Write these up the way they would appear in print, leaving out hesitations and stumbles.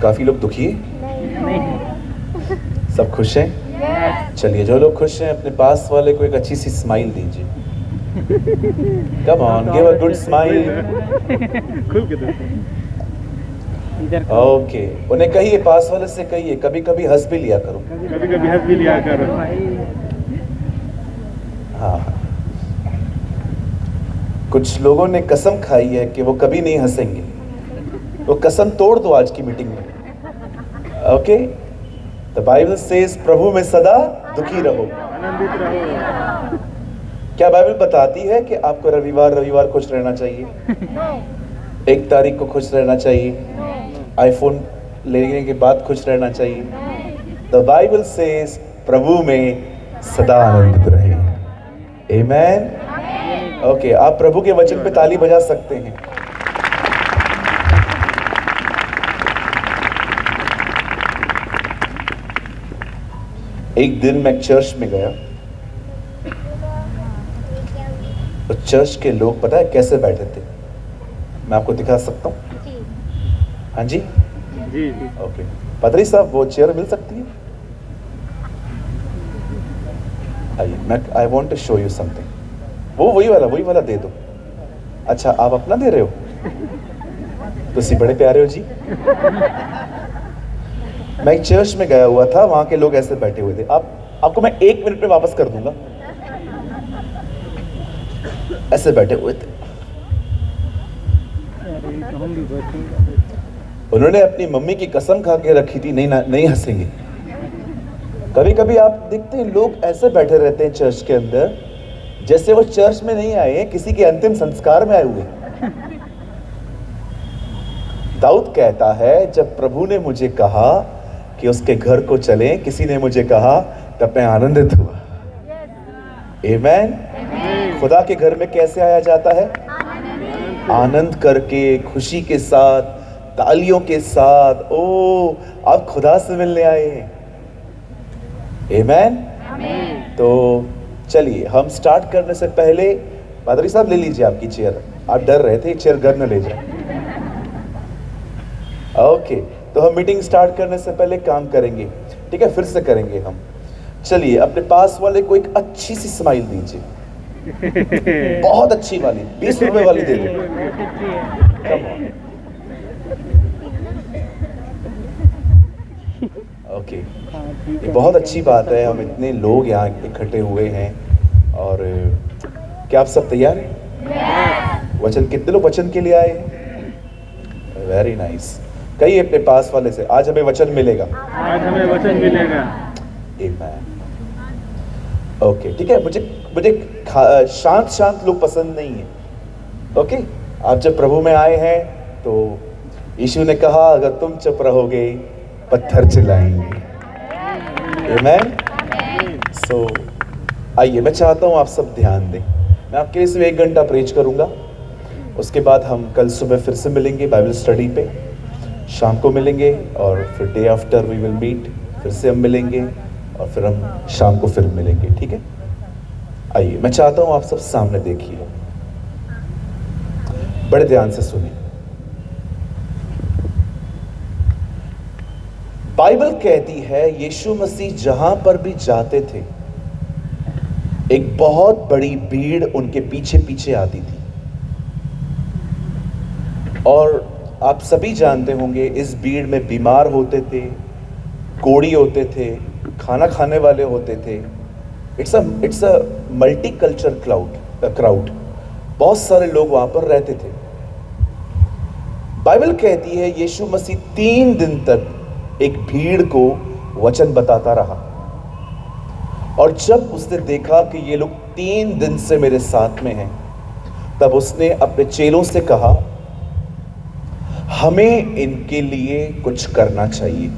काफी लोग दुखी हैं? नहीं। सब खुश हैं? चलिए, जो लोग खुश हैं अपने पास वाले को एक अच्छी सी स्माइल दीजिए। कम on, give a good smile. खुल के दो। इधर ओके, उन्हें कहिए, पास वाले से कहिए, कभी कभी हंस भी लिया करो। कभी कभी हंस भी लिया करो। हाँ, कुछ लोगों ने कसम खाई है कि वो कभी नहीं हंसेंगे। वो कसम तोड़ दो आज की मीटिंग में। ओके, द बाइबल सेज प्रभु में सदा दुखी रहो। आनंदित रहो। क्या बाइबल बताती है कि आपको रविवार रविवार खुश रहना चाहिए? 1 तारीख को खुश रहना चाहिए? आईफोन लेने के बाद खुश रहना चाहिए? द बाइबल सेज प्रभु में सदा आनंदित रहे। आमेन। ओके, आप प्रभु के वचन पे ताली बजा सकते हैं। एक दिन मैं चर्च में गया, तो चर्च के लोग पता है कैसे बैठे थे? मैं आपको दिखा सकता हूँ। हाँ जी, जी। ओके। पादरी साहब, वो चेयर मिल सकती है? आइए, मैं I want to show you something. वो वही वाला दे दो। अच्छा, आप अपना दे रहे हो? तो बड़े प्यारे हो जी। मैं एक चर्च में गया हुआ था, वहां के लोग ऐसे बैठे हुए थे। आपको मैं 1 मिनट में वापस कर दूंगा। ऐसे बैठे हुए थे। उन्होंने अपनी मम्मी की कसम खा के रखी थी, नहीं हंसेंगे। कभी कभी आप देखते हैं लोग ऐसे बैठे रहते हैं चर्च के अंदर, जैसे वो चर्च में नहीं आए, किसी के अंतिम संस्कार में आए हुए। दाऊद कहता है, जब प्रभु ने मुझे कहा कि उसके घर को चलें, किसी ने मुझे कहा, तब मैं आनंदित हुआ। आमेन। खुदा के घर में कैसे आया जाता है? आनंद करके, खुशी के साथ, तालियों के साथ। ओ, आप खुदा से मिलने आए हैं। आमेन। तो चलिए, हम स्टार्ट करने से पहले पादरी साहब ले लीजिए आपकी चेयर। आप डर रहे थे चेयर घर न ले जाए। ओके, तो हम मीटिंग स्टार्ट करने से पहले काम करेंगे, ठीक है? फिर से करेंगे हम। चलिए, अपने पास वाले को एक अच्छी सी स्माइल दीजिए। बहुत अच्छी वाली, 20 रुपए वाली दे दो। ओके, ये बहुत अच्छी बात है, हम इतने लोग यहाँ इकट्ठे हुए हैं। और क्या आप सब तैयार हैं? वचन, कितने लोग वचन के लिए आए हैं? Very nice. कहिए अपने पास वाले से, आज हमें वचन मिलेगा। आज हमें वचन मिलेगा। आमेन। ओके, ठीक है। मुझे शांत लोग पसंद नहीं है। ओके, आप जब प्रभु में आए हैं तो यीशु ने कहा, अगर तुम चुप रहोगे पत्थर चिल्लाएंगे। आमेन। सो आइए, मैं चाहता हूँ आप सब ध्यान दें। मैं आपके लिए सिर्फ 1 घंटा प्रेच करूँगा। उसके बाद हम कल सुबह फिर से मिलेंगे बाइबल स्टडी पे, शाम को मिलेंगे, और फिर day after we will meet, फिर से हम मिलेंगे, और फिर हम शाम को फिर मिलेंगे, ठीक है? आइए, मैं चाहता हूँ आप सब सामने देखिए, बड़े ध्यान से सुनिए। बाइबल कहती है यीशु मसीह जहां पर भी जाते थे, एक बहुत बड़ी भीड़ उनके पीछे पीछे आती थी। और आप सभी जानते होंगे, इस भीड़ में बीमार होते थे, कोढ़ी होते थे, खाना खाने वाले होते थे। It's a multi culture crowd. बहुत सारे लोग वहां पर रहते थे। बाइबल कहती है यीशु मसीह 3 दिन तक एक भीड़ को वचन बताता रहा। और जब उसने देखा कि ये लोग 3 दिन से मेरे साथ में हैं, तब उसने अपने चेलों से कहा, हमें इनके लिए कुछ करना चाहिए।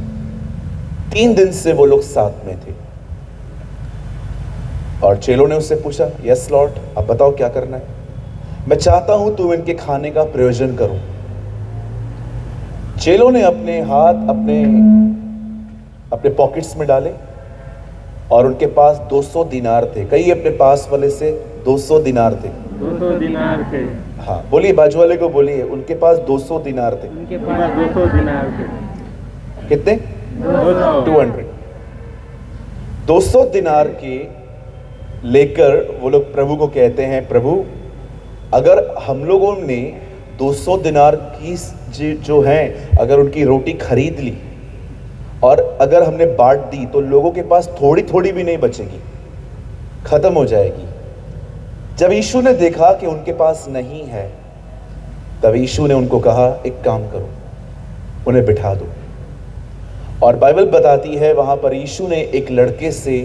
3 दिन से वो लोग साथ में थे। और चेलों ने उससे पूछा, यस लॉर्ड, अब बताओ क्या करना है? मैं चाहता हूं तुम इनके खाने का प्रयोजन करो। चेलों ने अपने हाथ अपने पॉकेट्स में डाले, और उनके पास 200 दिनार थे। कहीं अपने पास वाले से 200 दिनार थे। 200 दिनार थे। हाँ, बोलिए, बाजू वाले को बोलिए, उनके पास 200 दिनार थे। उनके पास 200 दिनार थे। कितने? 200। 200 दिनार के लेकर वो लोग प्रभु को कहते हैं, प्रभु अगर हम लोगों ने 200 दिनार की जो है अगर उनकी रोटी खरीद ली और अगर हमने बांट दी तो लोगों के पास थोड़ी थोड़ी भी नहीं बचेगी, खत्म हो जाएगी। जब यीशु ने देखा कि उनके पास नहीं है, तब यीशु ने उनको कहा, एक काम करो, उन्हें बिठा दो। और बाइबल बताती है वहां पर यीशु ने एक लड़के से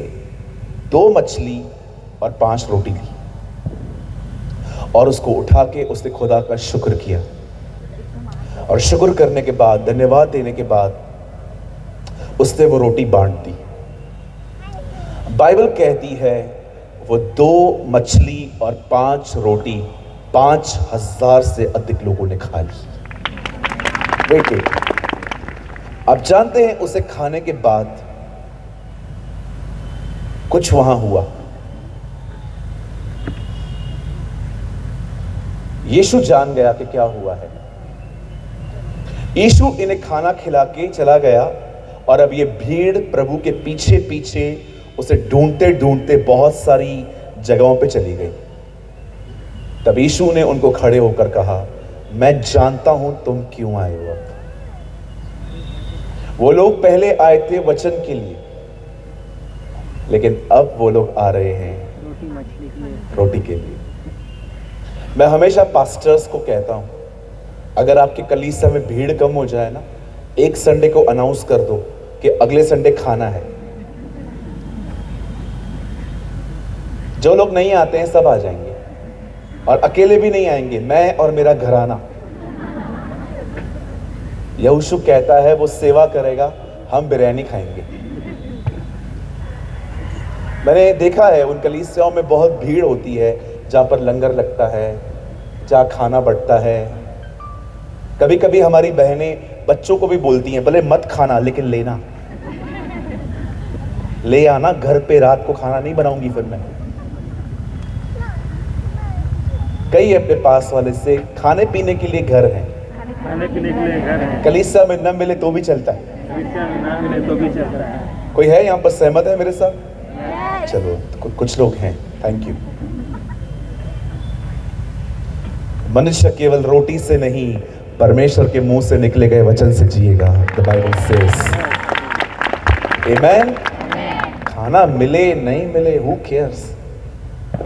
2 मछली और 5 रोटी ली और उसको उठा के उसने खुदा का शुक्र किया और शुक्र करने के बाद, धन्यवाद देने के बाद उसने वो रोटी बांट दी। बाइबल कहती है वो 2 मछली और 5 रोटी 5000 से अधिक लोगों ने खा ली। बेटे, आप जानते हैं उसे खाने के बाद कुछ वहां हुआ। यीशु जान गया कि क्या हुआ है। यीशु इन्हें खाना खिला के चला गया और अब ये भीड़ प्रभु के पीछे पीछे उसे ढूंढते ढूंढते बहुत सारी जगहों पे चली गई। तब यीशु ने उनको खड़े होकर कहा, मैं जानता हूं तुम क्यों आए हो। अब वो लोग पहले आए थे वचन के लिए, लेकिन अब वो लोग आ रहे हैं रोटी के लिए। मैं हमेशा पास्टर्स को कहता हूं, अगर आपके कलीसिया में भीड़ कम हो जाए ना, एक संडे को अनाउंस कर दो कि अगले संडे खाना है। जो लोग नहीं आते हैं सब आ जाएंगे और अकेले भी नहीं आएंगे, मैं और मेरा घराना। यहोशू कहता है वो सेवा करेगा, हम बिरयानी खाएंगे। मैंने देखा है उन कलीसियाओं में बहुत भीड़ होती है जहां पर लंगर लगता है, जहां खाना बढ़ता है। कभी कभी हमारी बहनें बच्चों को भी बोलती हैं, भले मत खाना लेकिन लेना, ले आना घर पे, रात को खाना नहीं बनाऊंगी फिर मैं। कई अपने पास वाले से खाने पीने के लिए घर है, खाने पीने के लिए घर है, कलीसिया में न मिले तो भी चलता है। कलीसिया में ना मिले तो भी चलता है। कोई है यहाँ पर सहमत है मेरे साथ? चलो कुछ लोग हैं, थैंक यू। मनुष्य केवल रोटी से नहीं, परमेश्वर के मुंह से निकले गए वचन से जिएगा। द बाइबल सेज, आमेन। खाना मिले नहीं मिले, हु केयर्स,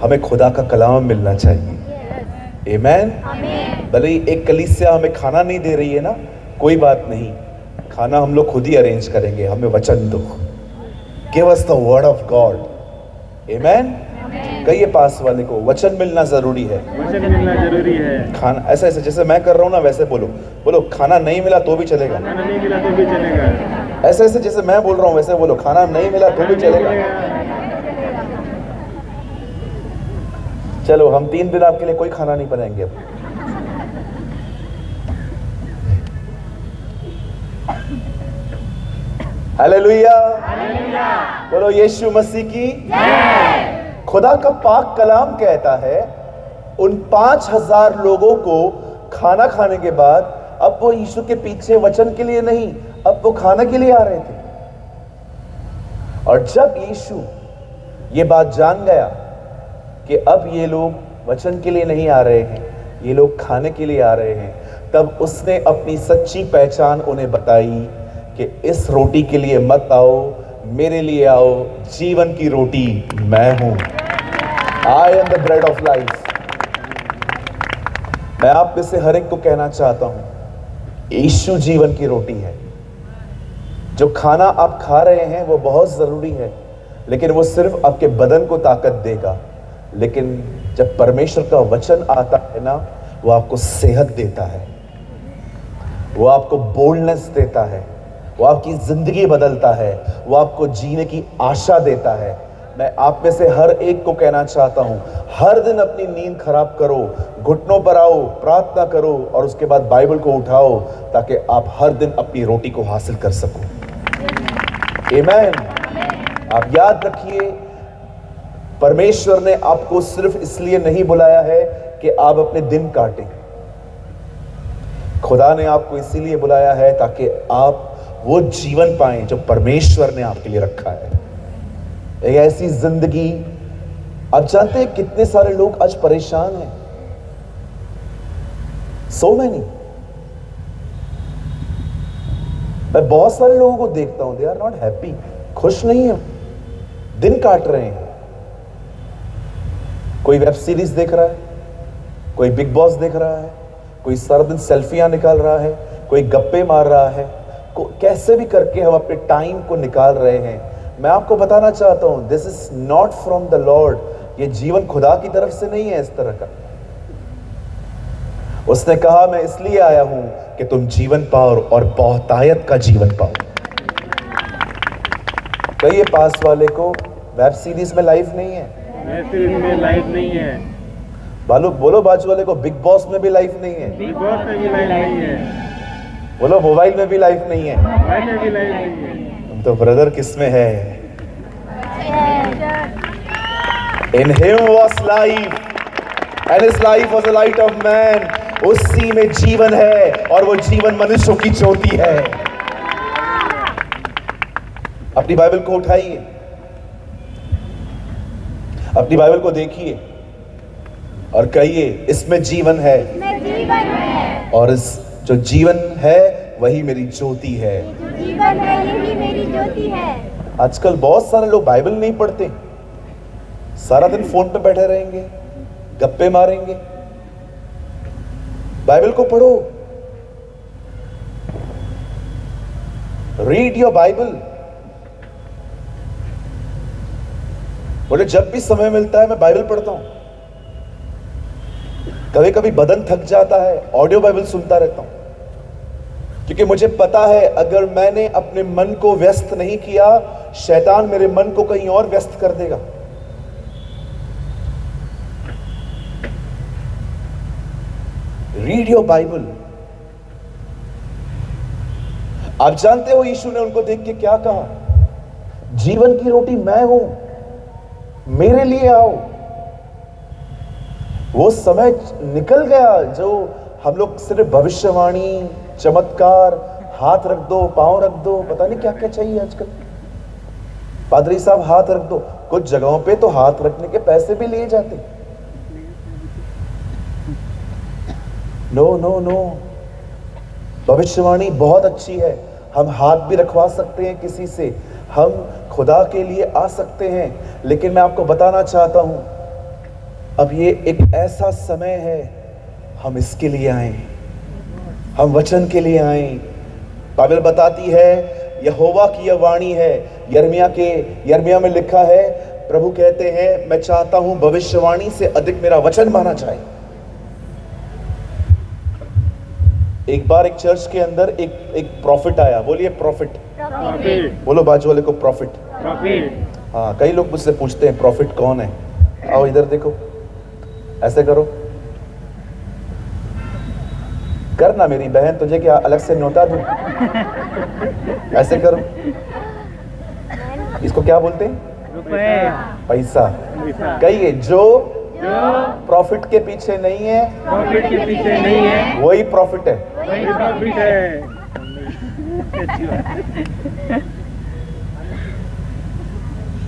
हमें खुदा का कलाम मिलना चाहिए। आमेन। भले ही एक कलीसिया हमें खाना नहीं दे रही है ना, कोई बात नहीं, खाना हम लोग खुद ही अरेंज करेंगे। हमें वचन दो, give us the word of God. Amen. कहिए पास वाले को, वचन मिलना जरूरी है। वचन मिलना जरूरी है। खाना ऐसा ऐसा जैसे मैं कर रहा हूं ना, वैसे बोलो, बोलो खाना नहीं मिला तो भी चलेगा। खाना नहीं मिला तो भी चलेगा। ऐसे ऐसे जैसे मैं बोल रहा हूं वैसे बोलो, खाना नहीं मिला तो भी चलेगा। चलो हम 3 दिन आपके लिए कोई खाना नहीं बनाएंगे अब। हालेलुया, बोलो यीशु मसीह की जय। खुदा का पाक कलाम कहता है उन 5000 लोगों को खाना खाने के बाद अब वो यीशु के पीछे वचन के लिए नहीं, अब वो खाने के लिए आ रहे थे। और जब यीशु ये बात जान गया कि अब ये लोग वचन के लिए नहीं आ रहे हैं, ये लोग खाने के लिए आ रहे हैं, तब उसने अपनी सच्ची पहचान उन्हें बताई कि इस रोटी के लिए मत आओ, मेरे लिए आओ। जीवन की रोटी मैं हूं। I am the bread of life. मैं आप में से हर एक को कहना चाहता हूं, यीशु जीवन की रोटी है। जो खाना आप खा रहे हैं वो बहुत जरूरी है, लेकिन वो सिर्फ आपके बदन को ताकत देगा। लेकिन जब परमेश्वर का वचन आता है ना, वो आपको सेहत देता है, वो आपको बोल्डनेस देता है, वो आपकी जिंदगी बदलता है, वो आपको जीने की आशा देता है। मैं आप में से हर एक को कहना चाहता हूं, हर दिन अपनी नींद खराब करो, घुटनों पर आओ, प्रार्थना करो और उसके बाद बाइबल को उठाओ, ताकि आप हर दिन अपनी रोटी को हासिल कर सको। आमीन। आप याद रखिए, परमेश्वर ने आपको सिर्फ इसलिए नहीं बुलाया है कि आप अपने दिन काटें। खुदा ने आपको इसीलिए बुलाया है ताकि आप वो जीवन पाएं जो परमेश्वर ने आपके लिए रखा है। एक ऐसी जिंदगी, आप जानते हैं कितने सारे लोग आज परेशान हैं, सो मैनी। मैं बहुत सारे लोगों को देखता हूं, दे आर नॉट हैप्पी, खुश नहीं है, दिन काट रहे हैं। कोई वेब सीरीज देख रहा है, कोई बिग बॉस देख रहा है, कोई सारा दिन सेल्फियां निकाल रहा है, कोई गप्पे मार रहा है। कैसे भी करके हम अपने टाइम को निकाल रहे हैं। मैं आपको बताना चाहता हूं, this is not from the Lord. ये जीवन खुदा की तरफ से नहीं है इस तरह का। उसने कहा मैं इसलिए आया हूं कि तुम जीवन पाओ और बहुतायत का जीवन पाओ। कहिए पास वाले को, वेब सीरीज में लाइफ नहीं है, वेब सीरीज में लाइफ नहीं है। बोलो बाजू वाले को, बिग बॉस में भी लाइफ नहीं है, बिग बॉस में भी लाइफ नहीं है, बोलो मोबाइल में भी लाइफ नहीं है, मोबाइल में भी लाइफ नहीं है। तुम तो ब्रदर किस में है? In him was life, and his life was the light of man. उसी में जीवन है और वो जीवन मनुष्यों की ज्योति है। अपनी बाइबल को उठाइए, अपनी बाइबल को देखिए और कहिए इसमें जीवन है, और इस जो जीवन है वही मेरी ज्योति है। जीवन है यही मेरी ज्योति है। आजकल बहुत सारे लोग बाइबल नहीं पढ़ते, सारा दिन फोन पे बैठे रहेंगे, गप्पे मारेंगे। बाइबल को पढ़ो, रीड योर बाइबल। मुझे जब भी समय मिलता है मैं बाइबल पढ़ता हूं। कभी कभी बदन थक जाता है, ऑडियो बाइबल सुनता रहता हूं, क्योंकि मुझे पता है अगर मैंने अपने मन को व्यस्त नहीं किया, शैतान मेरे मन को कहीं और व्यस्त कर देगा। Read your Bible. आप जानते हो यीशु ने उनको देख के क्या कहा? जीवन की रोटी मैं हूं, मेरे लिए आओ। वो समय निकल गया जो हम लोग सिर्फ भविष्यवाणी, चमत्कार, हाथ रख दो, पांव रख दो, पता नहीं क्या क्या चाहिए आजकल। पादरी साहब हाथ रख दो, कुछ जगहों पे तो हाथ रखने के पैसे भी लिए जाते। नो नो नो, भविष्यवाणी बहुत अच्छी है, हम हाथ भी रखवा सकते हैं किसी से, हम खुदा के लिए आ सकते हैं। लेकिन मैं आपको बताना चाहता हूं, अब ये एक ऐसा समय है, हम इसके लिए आए, हम वचन के लिए आए। बाइबल बताती है, यहोवा की यह वाणी है। यिर्मयाह में लिखा है, प्रभु कहते हैं मैं चाहता हूं भविष्यवाणी से अधिक मेरा वचन माना जाए। एक बार एक चर्च के अंदर एक प्रॉफिट आया। बोलिए प्रॉफिट। बोलो बाजू वाले को प्रॉफिट। हाँ, कई लोग मुझसे पूछते हैं प्रॉफिट कौन है। आओ इधर देखो, ऐसे करो, करना मेरी बहन, तुझे क्या अलग से नोटा दूं? ऐसे करो। इसको क्या बोलते हैं? पैसा। कहिए जो प्रॉफिट के पीछे नहीं है, प्रॉफिट के पीछे नहीं है, वही प्रॉफिट है। वही प्रॉफिट है।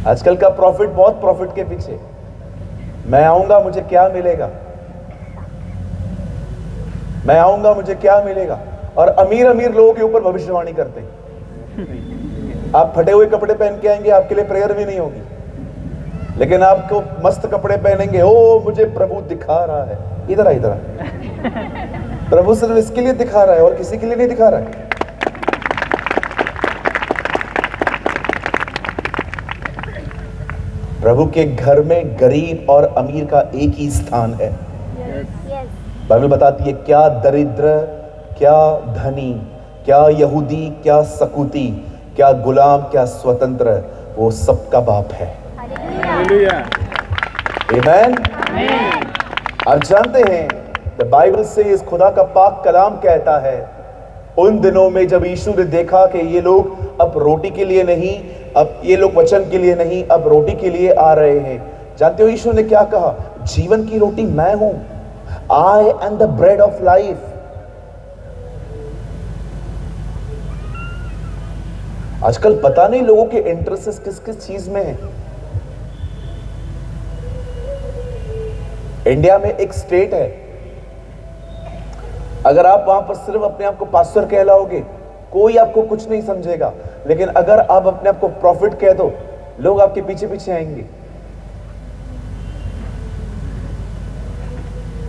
आजकल का प्रॉफिट बहुत प्रॉफिट के पीछे। मैं आऊंगा मुझे क्या मिलेगा, मैं आऊंगा मुझे क्या मिलेगा। और अमीर अमीर लोगों के ऊपर भविष्यवाणी करते हैं। आप फटे हुए कपड़े पहन के आएंगे, आपके लिए प्रेयर भी नहीं होगी, लेकिन आपको मस्त कपड़े पहनेंगे, ओ मुझे प्रभु दिखा रहा है। इधर आ, इधर आ। प्रभु सिर्फ इसके लिए दिखा रहा है और किसी के लिए नहीं दिखा रहा है। प्रभु के घर में गरीब और अमीर का एक ही स्थान है। बाइबल बताती है, क्या दरिद्र, क्या धनी, क्या यहूदी, क्या सकूती, क्या गुलाम, क्या स्वतंत्र, वो सबका बाप है। आमीन। आप जानते हैं द बाइबल से इस खुदा का पाक कलाम कहता है, उन दिनों में जब यीशु ने देखा कि ये लोग अब रोटी के लिए नहीं, अब ये लोग वचन के लिए नहीं, अब रोटी के लिए आ रहे हैं। जानते हो यीशु ने क्या कहा? जीवन की रोटी मैं हूं, I am the bread of life. आजकल पता नहीं लोगों के इंटरेस्ट किस किस चीज में है। इंडिया में एक स्टेट है, अगर आप वहां पर सिर्फ अपने आप को पास्टर कहलाओगे, कोई आपको कुछ नहीं समझेगा। लेकिन अगर आप अपने आप को प्रॉफिट कह दो, लोग आपके पीछे पीछे आएंगे।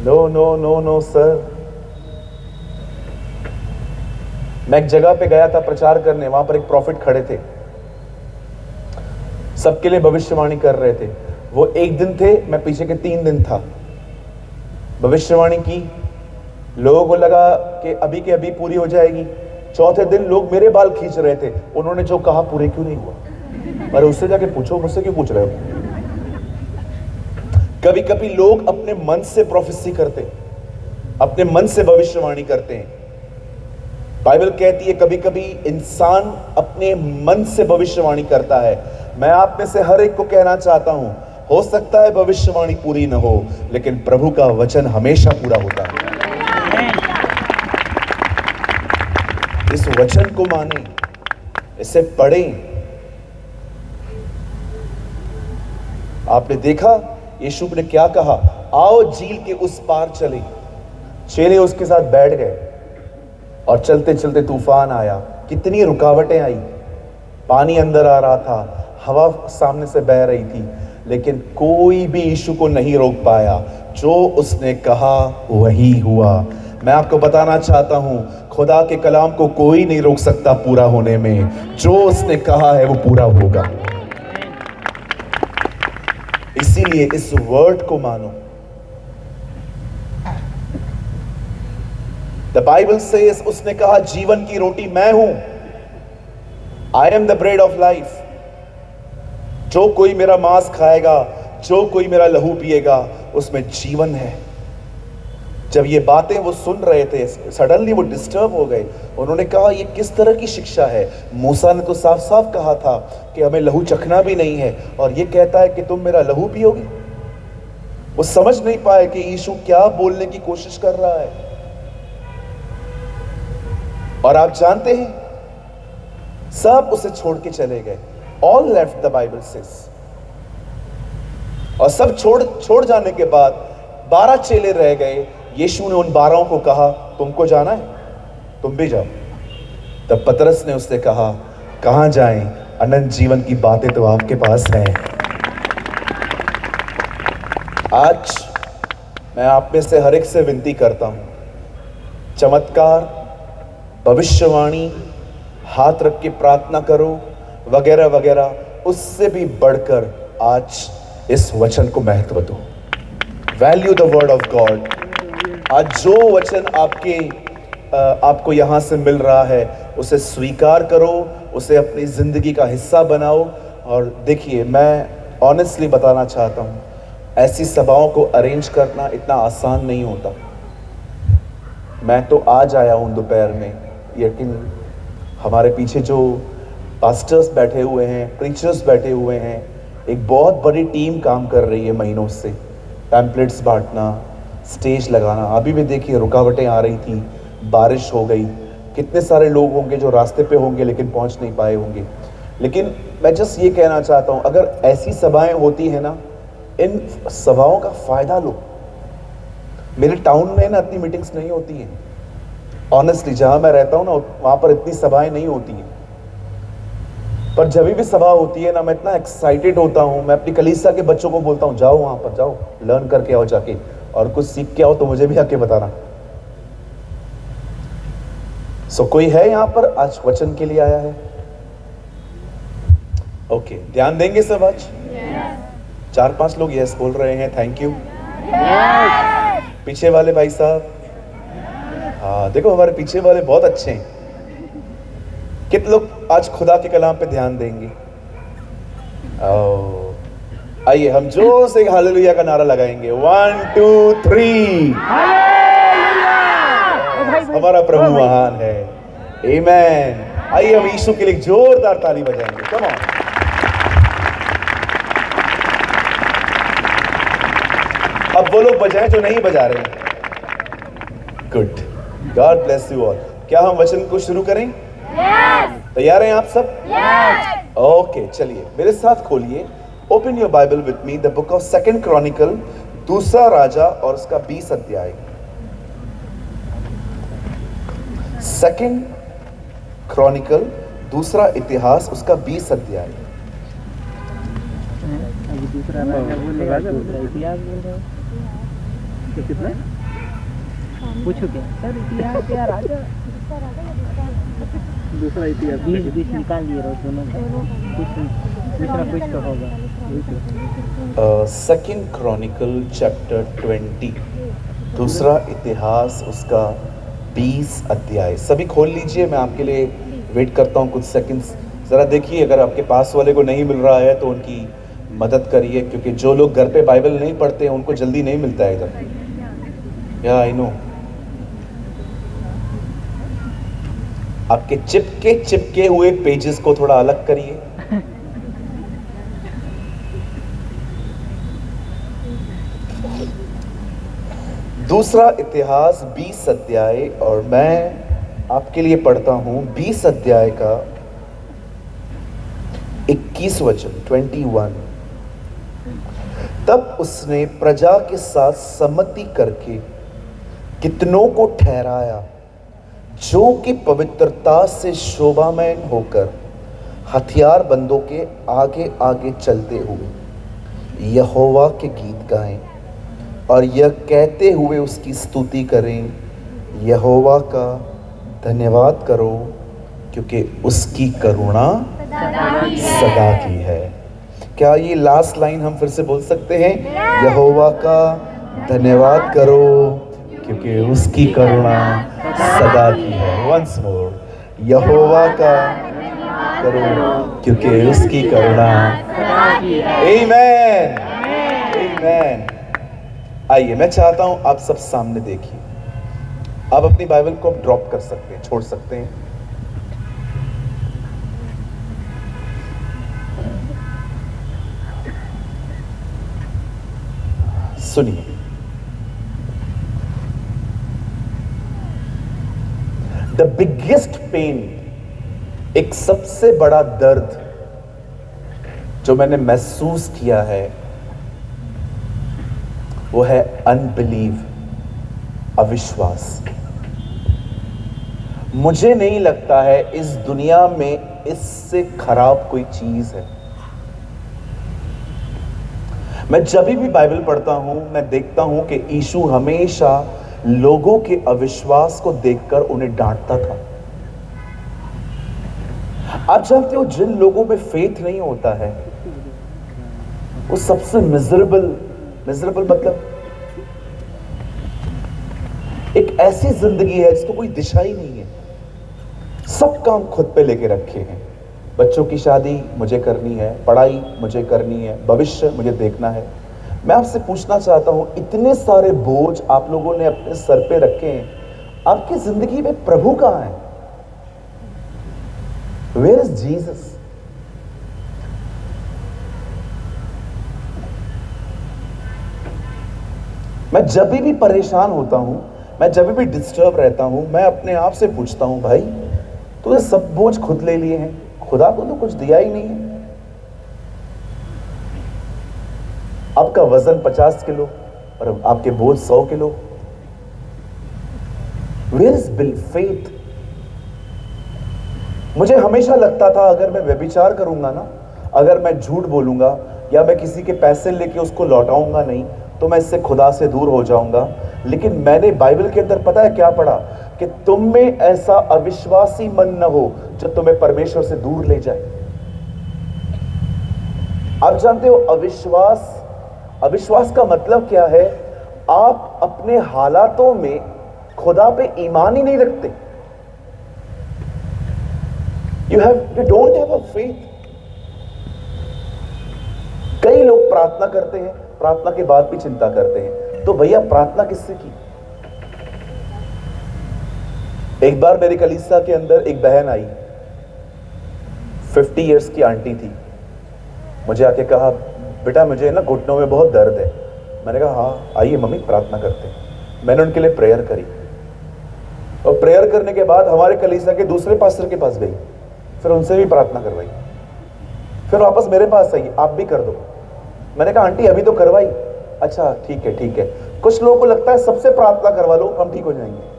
No no no no sir. मैं एक जगह पे गया था प्रचार करने, वहां पर एक प्रॉफिट खड़े थे, सबके लिए भविष्यवाणी कर रहे थे। वो एक दिन थे, मैं पीछे के 3 दिन था। भविष्यवाणी की, लोगों को लगा कि अभी के अभी पूरी हो जाएगी। चौथे दिन लोग मेरे बाल खींच रहे थे, उन्होंने जो कहा पूरे क्यों नहीं हुआ। अरे उससे जाके पूछो, मुझसे क्यों पूछ रहे हो। कभी कभी लोग अपने मन से प्रोफेसी करते, अपने मन से भविष्यवाणी करते हैं। बाइबल कहती है कभी कभी इंसान अपने मन से भविष्यवाणी करता है। मैं आप में से हर एक को कहना चाहता हूं, हो सकता है भविष्यवाणी पूरी न हो, लेकिन प्रभु का वचन हमेशा पूरा होता है। इस वचन को माने, इसे पढ़ें। आपने देखा यीशु ने क्या कहा, आओ झील के उस पार चले। चेले उसके साथ बैठ गए और चलते चलते तूफान आया, कितनी रुकावटें आई, पानी अंदर आ रहा था, हवा सामने से बह रही थी, लेकिन कोई भी यीशु को नहीं रोक पाया। जो उसने कहा वही हुआ। मैं आपको बताना चाहता हूं, खुदा के कलाम को कोई नहीं रोक सकता पूरा होने में। जो उसने कहा है वो पूरा होगा। इसीलिए इस वर्ड को मानो। द बाइबल सेज, उसने कहा जीवन की रोटी मैं हूं। I am the bread of life. जो कोई मेरा मांस खाएगा, जो कोई मेरा लहू पिएगा, उसमें जीवन है। जब ये बातें वो सुन रहे थे, सडनली वो डिस्टर्ब हो गए। उन्होंने कहा ये किस तरह की शिक्षा है। मूसा ने तो साफ साफ कहा था कि हमें लहू चखना भी नहीं है, और ये कहता है कि तुम मेरा लहू पियोगे। वो समझ नहीं पाए कि यीशु क्या बोलने की कोशिश कर रहा है। और आप जानते हैं, सब उसे छोड़ के चले गए। All left the Bible says. और सब छोड़ जाने के बाद 12 चेले रह गए। यीशु ने उन 12 को कहा, तुमको जाना है, तुम भी जाओ। तब पतरस ने उससे कहा, कहां जाएं, अनंत जीवन की बातें तो आपके पास है। आज मैं आप में से हर एक से विनती करता हूं, चमत्कार, भविष्यवाणी, हाथ रख के प्रार्थना करो वगैरह वगैरह, उससे भी बढ़कर आज इस वचन को महत्व दो। Value the word of God. आज जो वचन आपको यहां से मिल रहा है, उसे स्वीकार करो, उसे अपनी जिंदगी का हिस्सा बनाओ। और देखिए, मैं ऑनेस्टली बताना चाहता हूं, ऐसी सभाओं को अरेंज करना इतना आसान नहीं होता। मैं तो आज आया हूं दोपहर में, लेकिन हमारे पीछे जो पास्टर्स बैठे हुए हैं, प्रीचर्स बैठे हुए हैं, एक बहुत बड़ी टीम काम कर रही है महीनों से। पैम्पलेट्स बांटना, स्टेज लगाना। अभी भी देखिए रुकावटें आ रही थी, बारिश हो गई, कितने सारे लोग होंगे जो रास्ते पे होंगे लेकिन पहुंच नहीं पाए होंगे। लेकिन मैं जस्ट ये कहना चाहता हूं, अगर ऐसी सभाएं होती है ना, इन सभाओं का फायदा लो। मेरे टाउन में ना इतनी मीटिंग्स नहीं होती हैं। ऑनेस्टली जहां मैं रहता हूं ना, वहां पर इतनी सभाएं नहीं होती हैं। पर जब भी सभा होती है ना, मैं इतना एक्साइटेड होता हूं। मैं अपनी कलीसिया के बच्चों को बोलता हूं, जाओ वहां पर, जाओ लर्न करके आओ जाके, और कुछ सीख के आओ तो मुझे भी आके बताना। सो कोई है यहां पर आज वचन के लिए आया है? ओके, ध्यान देंगे सब आज? 4-5 लोग यस बोल रहे हैं, थैंक यू। पीछे वाले भाई साहब, हाँ देखो हमारे पीछे वाले बहुत अच्छे हैं। कितने लोग आज खुदा के कलाम पे ध्यान देंगे? आइए हम जोर से हालेलुया का नारा लगाएंगे। 1 2 3। हमारा प्रभु महान है। आमीन। आइए हम यीशु के लिए जोरदार ताली बजाएंगे। Come on. अब वो लोग बजाएं जो नहीं बजा रहे हैं। Good, God bless you all. क्या हम वचन को शुरू करें? तो तैयार हैं आप सब? ओके, चलिए मेरे साथ खोलिए, open your Bible with me, the book of second Chronicle, दूसरा राजा और उसका 20 अध्याय। सेकंड क्रॉनिकल, दूसरा इतिहास, उसका 20 अध्याय। अभी दूसरा राजा बोलेगा, दूसरा इतिहास बोल रहा है। तो कितना? पूछो क्या सर, इतिहास या राजा? दूसरा इतिहास 20 निकाल लिए रहो दोनों का, कुछ ना कुछ तो होगा। सेकंड क्रॉनिकल चैप्टर 20, दूसरा इतिहास उसका 20 अध्याय। सभी खोल लीजिए, मैं आपके लिए वेट करता हूँ कुछ सेकंड्स। ज़रा देखिए, अगर आपके पास वाले को नहीं मिल रहा है तो उनकी मदद करिए, क्योंकि जो लोग घर पे बाइबल नहीं पढ़ते हैं उनको जल्दी नहीं मिलता है इधर। या आई नो, आपके चिपके हुए पेजेस को थोड़ा अलग करिए। दूसरा इतिहास 20 अध्याय, और मैं आपके लिए पढ़ता हूं 20 अध्याय का 21 वचन, 21। तब उसने प्रजा के साथ सम्मति करके कितनों को ठहराया, जो कि पवित्रता से शोभामय होकर हथियार बंदों के आगे आगे चलते हुए यहोवा के गीत गाएं और यह कहते हुए उसकी स्तुति करें, यहोवा का धन्यवाद करो, क्योंकि उसकी करुणा सदा की है। क्या ये लास्ट लाइन हम फिर से बोल सकते हैं? यहोवा का धन्यवाद करो, क्योंकि उसकी करुणा सदा की है। वंस मोर, यहोवा का करो, क्योंकि उसकी करुणा। आमीन, आमीन। आइए, मैं चाहता हूं आप सब सामने देखिए। आप अपनी बाइबल को ड्रॉप कर सकते हैं, छोड़ सकते हैं। सुनिए, द बिगेस्ट पेन, एक सबसे बड़ा दर्द जो मैंने महसूस किया है, वो है अनबिलीव, अविश्वास। मुझे नहीं लगता है इस दुनिया में इससे खराब कोई चीज है। मैं जब भी बाइबल पढ़ता हूं, मैं देखता हूं कि यीशु हमेशा लोगों के अविश्वास को देखकर उन्हें डांटता था। आप जानते हो, जिन लोगों में फेथ नहीं होता है वो सबसे मिजरेबल मतलब एक ऐसी जिंदगी है जिसको कोई दिशा ही नहीं है। सब काम खुद पे लेके रखे हैं। बच्चों की शादी मुझे करनी है, पढ़ाई मुझे करनी है, भविष्य मुझे देखना है। मैं आपसे पूछना चाहता हूं, इतने सारे बोझ आप लोगों ने अपने सर पे रखे हैं, आपकी जिंदगी में प्रभु कहां है? Where is Jesus? मैं जब भी परेशान होता हूं, मैं जब भी डिस्टर्ब रहता हूं, मैं अपने आप से पूछता हूं, भाई तूने सब बोझ खुद ले लिए हैं, खुदा को तो कुछ दिया ही नहीं है। आपका वजन 50 किलो और आपके बोझ 100 kilo. Where is bill faith? मुझे हमेशा लगता था अगर मैं व्यभिचार करूंगा ना, अगर मैं झूठ बोलूंगा या मैं किसी के पैसे लेके उसको लौटाऊंगा नहीं, तो मैं इससे खुदा से दूर हो जाऊंगा। लेकिन मैंने बाइबल के अंदर पता है क्या पढ़ा? कि तुम में ऐसा अविश्वासी मन न हो जो तुम्हें परमेश्वर से दूर ले जाए। आप जानते हो अविश्वास का मतलब क्या है? आप अपने हालातों में खुदा पे ईमान ही नहीं रखते। You don't have a faith. कई लोग प्रार्थना करते हैं, प्रार्थना के बाद भी चिंता करते हैं। तो भैया प्रार्थना किससे की? एक बार मेरी कलीसिया के अंदर एक बहन आई, 50 इयर्स की आंटी थी। मुझे आके कहा, बेटा मुझे ना घुटनों में बहुत दर्द है। मैंने कहा हाँ आइए मम्मी प्रार्थना करते हैं। मैंने उनके लिए प्रेयर करी और प्रेयर करने के बाद हमारे कलीसिया के दूसरे पास्टर के पास गई। फिर उनसे भी प्रार्थना करवाई, फिर वापस मेरे पास आई, आप भी कर दो। मैंने कहा आंटी अभी तो करवाई। अच्छा ठीक है ठीक है। कुछ लोगों को लगता है सबसे प्रार्थना करवा लो हम ठीक हो जाएंगे।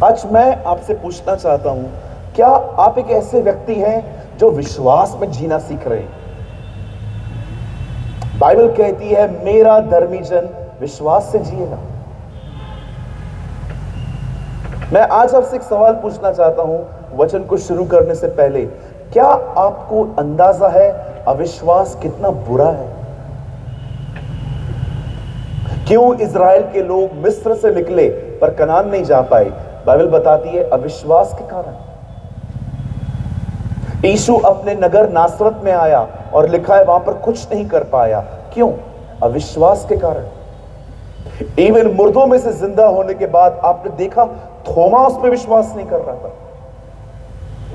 आज मैं आपसे पूछना चाहता हूं, क्या आप एक ऐसे व्यक्ति हैं जो विश्वास में जीना सीख रहे हैं? बाइबल कहती है मेरा धर्मी जन विश्वास से जिएगा। मैं आज आपसे एक सवाल पूछना चाहता हूं वचन को शुरू करने से पहले, क्या आपको अंदाजा है अविश्वास कितना बुरा है? क्यों इज़राइल के लोग मिस्र से निकले पर कनान नहीं जा पाए? बाइबल बताती है अविश्वास के कारण। यीशु अपने नगर नासरत में आया और लिखा है वहां पर कुछ नहीं कर पाया। क्यों? अविश्वास के कारण। इवन मुर्दों में से जिंदा होने के बाद आपने देखा थोमा उस पर विश्वास नहीं कर रहा था।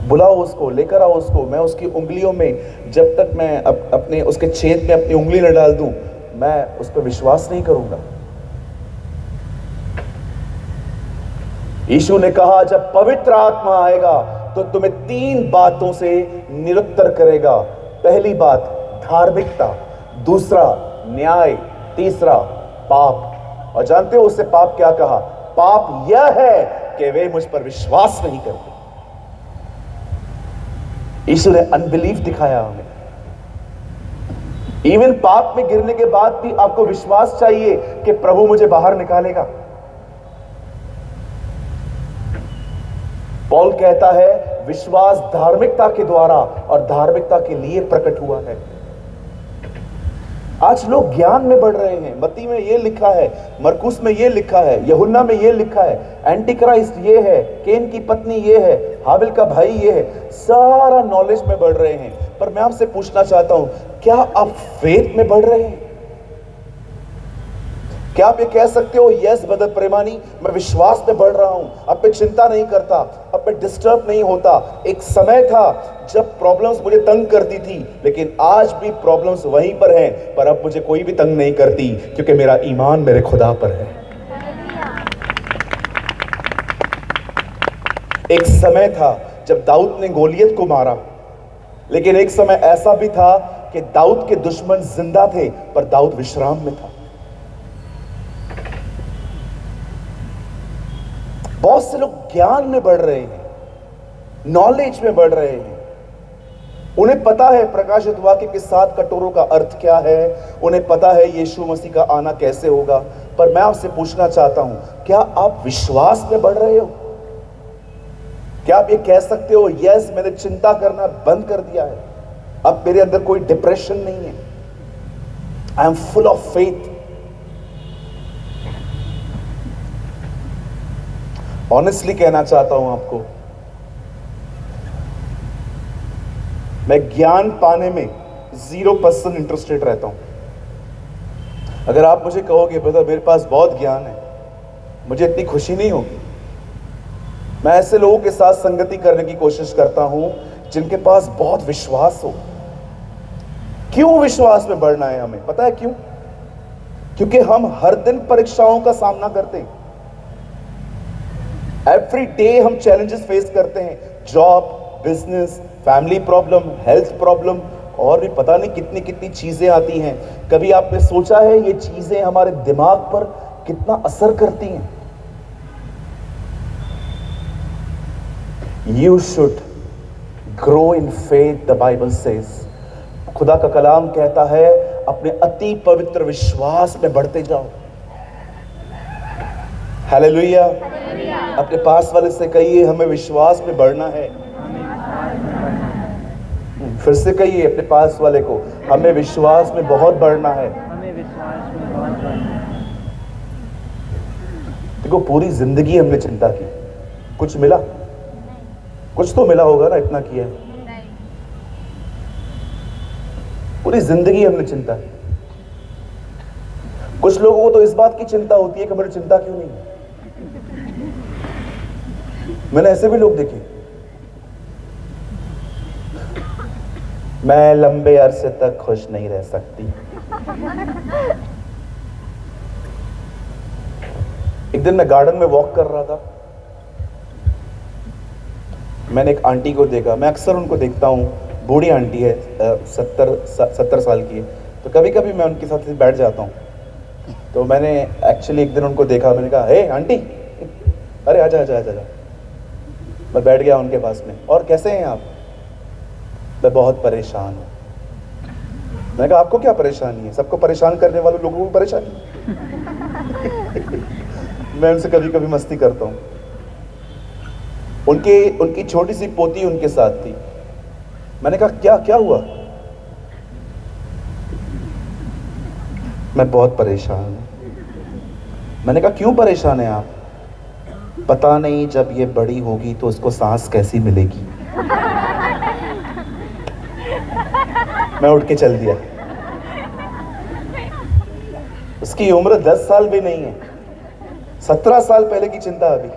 बुलाओ उसको, लेकर आओ उसको, मैं उसकी उंगलियों में जब तक मैं अपने उसके छेद में अपनी उंगली न डाल दूं मैं उस पर विश्वास नहीं करूंगा। यीशु ने कहा जब पवित्र आत्मा आएगा तो तुम्हें 3 बातों से निरुत्तर करेगा। पहली बात धार्मिकता, दूसरा न्याय, तीसरा पाप। और जानते हो उससे पाप क्या कहा? पाप यह है कि वे मुझ पर विश्वास नहीं करते। यीशु ने अनबिलीफ दिखाया हमें। इवन पाप में गिरने के बाद भी आपको विश्वास चाहिए कि प्रभु मुझे बाहर निकालेगा। पौल कहता है विश्वास धार्मिकता के द्वारा और धार्मिकता के लिए प्रकट हुआ है। आज लोग ज्ञान में बढ़ रहे हैं। मत्ती में यह लिखा है, मरकुस में यह लिखा है, यूहन्ना में यह लिखा है, एंटी क्राइस्ट ये है, केन की पत्नी ये है, हाबिल का भाई ये है। सारा नॉलेज में बढ़ रहे हैं। पर मैं आपसे पूछना चाहता हूं, क्या आप फेथ में बढ़ रहे हैं? क्या आप ये कह सकते हो यस ब्रदर प्रेमानी, मैं विश्वास में बढ़ रहा हूं, अब मैं चिंता नहीं करता, अब मैं डिस्टर्ब नहीं होता। एक समय था जब प्रॉब्लम्स मुझे तंग करती थी, लेकिन आज भी प्रॉब्लम्स वहीं पर हैं, पर अब मुझे कोई भी तंग नहीं करती क्योंकि मेरा ईमान मेरे खुदा पर है। एक समय था जब दाऊद ने गोलियत को मारा, लेकिन एक समय ऐसा भी था कि दाऊद के दुश्मन जिंदा थे पर दाऊद विश्राम में था। बहुत से लोग ज्ञान में बढ़ रहे हैं, नॉलेज में बढ़ रहे हैं। उन्हें पता है प्रकाशित वाक्य के 7 कटोरों का अर्थ क्या है, उन्हें पता है यीशु मसीह का आना कैसे होगा। पर मैं आपसे पूछना चाहता हूं, क्या आप विश्वास में बढ़ रहे हो? क्या आप ये कह सकते हो यस मैंने चिंता करना बंद कर दिया है, अब मेरे अंदर कोई डिप्रेशन नहीं है, I am full of faith. Honestly कहना चाहता हूं आपको, मैं ज्ञान पाने में 0% इंटरेस्टेड रहता हूं। अगर आप मुझे कहोगे ब्रदर मेरे पास बहुत ज्ञान है, मुझे इतनी खुशी नहीं होगी। मैं ऐसे लोगों के साथ संगति करने की कोशिश करता हूं जिनके पास बहुत विश्वास हो। क्यों विश्वास में बढ़ना है हमें? पता है क्यों? क्योंकि हम हर दिन परीक्षाओं का सामना करते हैं। एवरी डे हम चैलेंजेस फेस करते हैं, job, business, family problem, health problem, और भी पता नहीं कितनी कितनी चीजें आती हैं। कभी आपने सोचा है ये चीजें हमारे दिमाग पर कितना असर करती हैं? You should grow in faith, the Bible says. खुदा का कलाम कहता है अपने अति पवित्र विश्वास में बढ़ते जाओ। हालेलुया। अपने पास वाले से कहिए हमें विश्वास में बढ़ना है। फिर से कहिए अपने पास वाले को, हमें विश्वास में बहुत बढ़ना है। हमें विश्वास में बहुत बढ़ना है। देखो पूरी जिंदगी हमने चिंता की, कुछ मिला? कुछ तो मिला होगा ना, इतना किया है। पूरी जिंदगी हमने चिंता की। कुछ लोगों को तो इस बात की चिंता होती है कि मेरी चिंता क्यों नहीं है। मैंने ऐसे भी लोग देखे, मैं लंबे अरसे तक खुश नहीं रह सकती। एक दिन मैं गार्डन में वॉक कर रहा था, मैंने एक आंटी को देखा, मैं अक्सर उनको देखता हूँ, बूढ़ी आंटी है, 70 साल की है, तो कभी कभी मैं उनके साथ बैठ जाता हूँ। तो मैंने एक्चुअली एक दिन उनको देखा, मैंने कहा हे आंटी, अरे आजा आजा आजा आजा। मैं बैठ गया उनके पास में, और कैसे हैं आप? मैं बहुत परेशान हूँ। मैंने कहा आपको क्या परेशानी है? सबको परेशान करने वाले लोगों को परेशानी है। मैं उनसे कभी कभी मस्ती करता हूँ। उनकी छोटी सी पोती उनके साथ थी। मैंने कहा क्या क्या हुआ? मैं बहुत परेशान हूं। मैंने कहा क्यों परेशान है आप? पता नहीं जब ये बड़ी होगी तो उसको सांस कैसी मिलेगी। मैं उठ के चल दिया। उसकी उम्र 10 साल भी नहीं है, 17 साल पहले की चिंता अभी।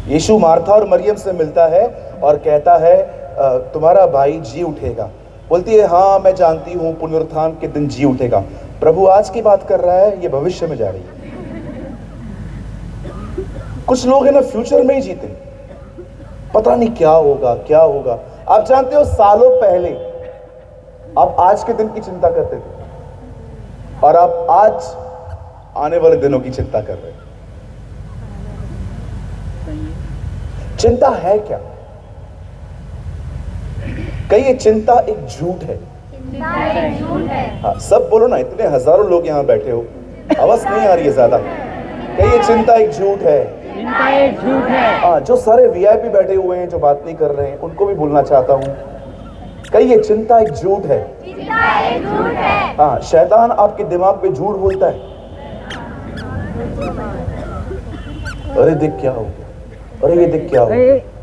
यीशु मार्था और मरियम से मिलता है और कहता है तुम्हारा भाई जी उठेगा। बोलती है हाँ मैं जानती हूं, पुनरुत्थान के दिन जी उठेगा। प्रभु आज की बात कर रहा है, ये भविष्य में जा रही है। कुछ लोग है ना फ्यूचर में ही जीते, पता नहीं क्या होगा क्या होगा। आप जानते हो सालों पहले आप आज के दिन की चिंता करते थे और आप आज आने वाले दिनों की चिंता कर रहे हैं। चिंता है क्या? कहिए चिंता एक झूठ है। चिंता एक झूठ है। हाँ सब बोलो ना, इतने हजारों लोग यहाँ बैठे हो, आवाज नहीं आ रही है ज्यादा। कहिए चिंता एक झूठ है। चिंता एक झूठ है। हाँ जो सारे वीआईपी बैठे हुए हैं जो बात नहीं कर रहे हैं उनको भी बोलना चाहता हूँ। कहिए चिंता एक झूठ है। चिंता एक झूठ है। हाँ शैतान आपके दिमाग पे झूठ बोलता है। अरे देख क्या हो गया, अरे ये देख क्या हो रहा,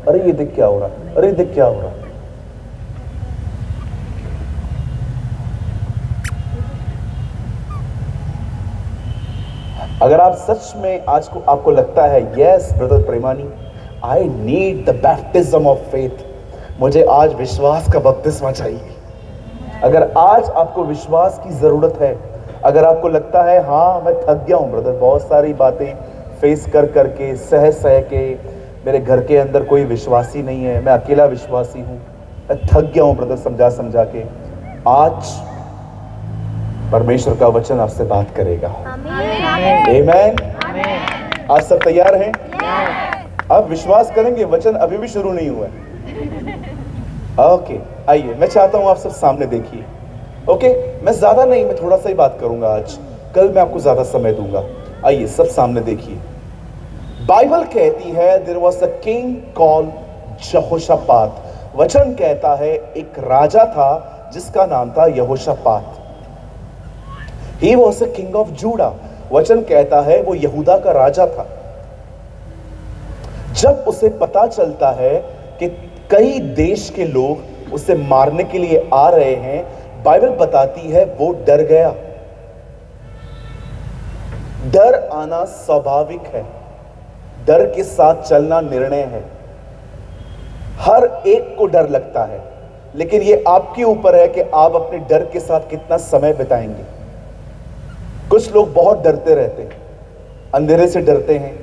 अरे ये देख क्या हो रहा, अरे ये देख क्या हो रहा। अगर आप सच में आज को आपको लगता है yes brother Premani, I need the baptism of faith, मुझे आज विश्वास का बपतिस्मा चाहिए। अगर आज आपको विश्वास की जरूरत है, अगर आपको लगता है हाँ मैं थक गया हूं ब्रदर, बहुत सारी बातें फेस कर करके सह के, मेरे घर के अंदर कोई विश्वासी नहीं है, मैं अकेला विश्वासी हूं, मैं थक गया हूं ब्रदर समझा के, आज परमेश्वर का वचन आपसे बात करेगा। आमीन। आज सब तैयार हैं? आप विश्वास करेंगे, वचन अभी भी शुरू नहीं हुआ है। ओके आइए, मैं चाहता हूं आप सब सामने देखिए। ओके मैं ज्यादा नहीं, मैं थोड़ा सा ही बात करूंगा आज, कल मैं आपको ज्यादा समय दूंगा। आइए सब सामने देखिए। बाइबल कहती है there was a king called Jehoshaphat. वचन कहता है एक राजा था जिसका नाम था यहोशापात। He was a king of JUDA. वचन कहता है वो यहूदा का राजा था। जब उसे पता चलता है कि कई देश के लोग उसे मारने के लिए आ रहे हैं, बाइबल बताती है वो डर गया। डर आना स्वाभाविक है, डर के साथ चलना निर्णय है। हर एक को डर लगता है, लेकिन ये आपके ऊपर है कि आप अपने डर के साथ कितना समय बिताएंगे। कुछ लोग बहुत डरते रहते हैं, अंधेरे से डरते हैं,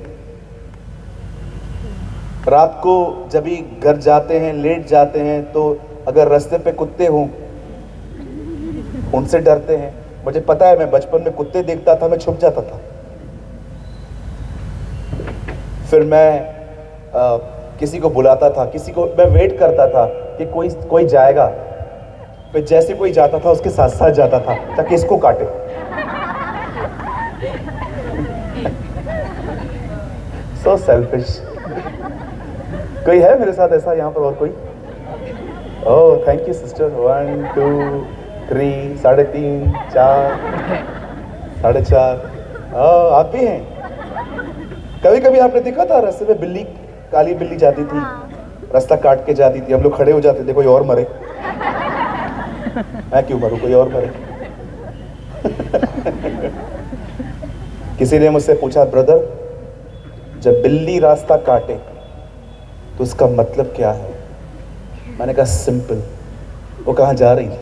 रात को जब भी घर जाते हैं लेट जाते हैं तो अगर रास्ते पे कुत्ते हों उनसे डरते हैं। मुझे पता है, मैं बचपन में कुत्ते देखता था, मैं छुप जाता था। फिर मैं किसी को बुलाता था, किसी को मैं वेट करता था कि कोई जाएगा, फिर जैसे कोई जाता था उसके साथ साथ जाता था ताकि इसको काटे। So selfish. कोई है मेरे साथ ऐसा यहाँ पर? और कोई? Oh thank you sister. 1 2 3 3.5 4 4.5। आप भी हैं? कभी कभी आपने देखा था रास्ते में बिल्ली, काली बिल्ली जाती थी, रास्ता काट के जाती थी, हम लोग खड़े हो जाते थे कोई और मरे। मैं क्यों मरूं, कोई और मरे। किसी ने मुझसे पूछा ब्रदर जब बिल्ली रास्ता काटे तो उसका मतलब क्या है? मैंने कहा सिंपल, वो कहां जा रही थी।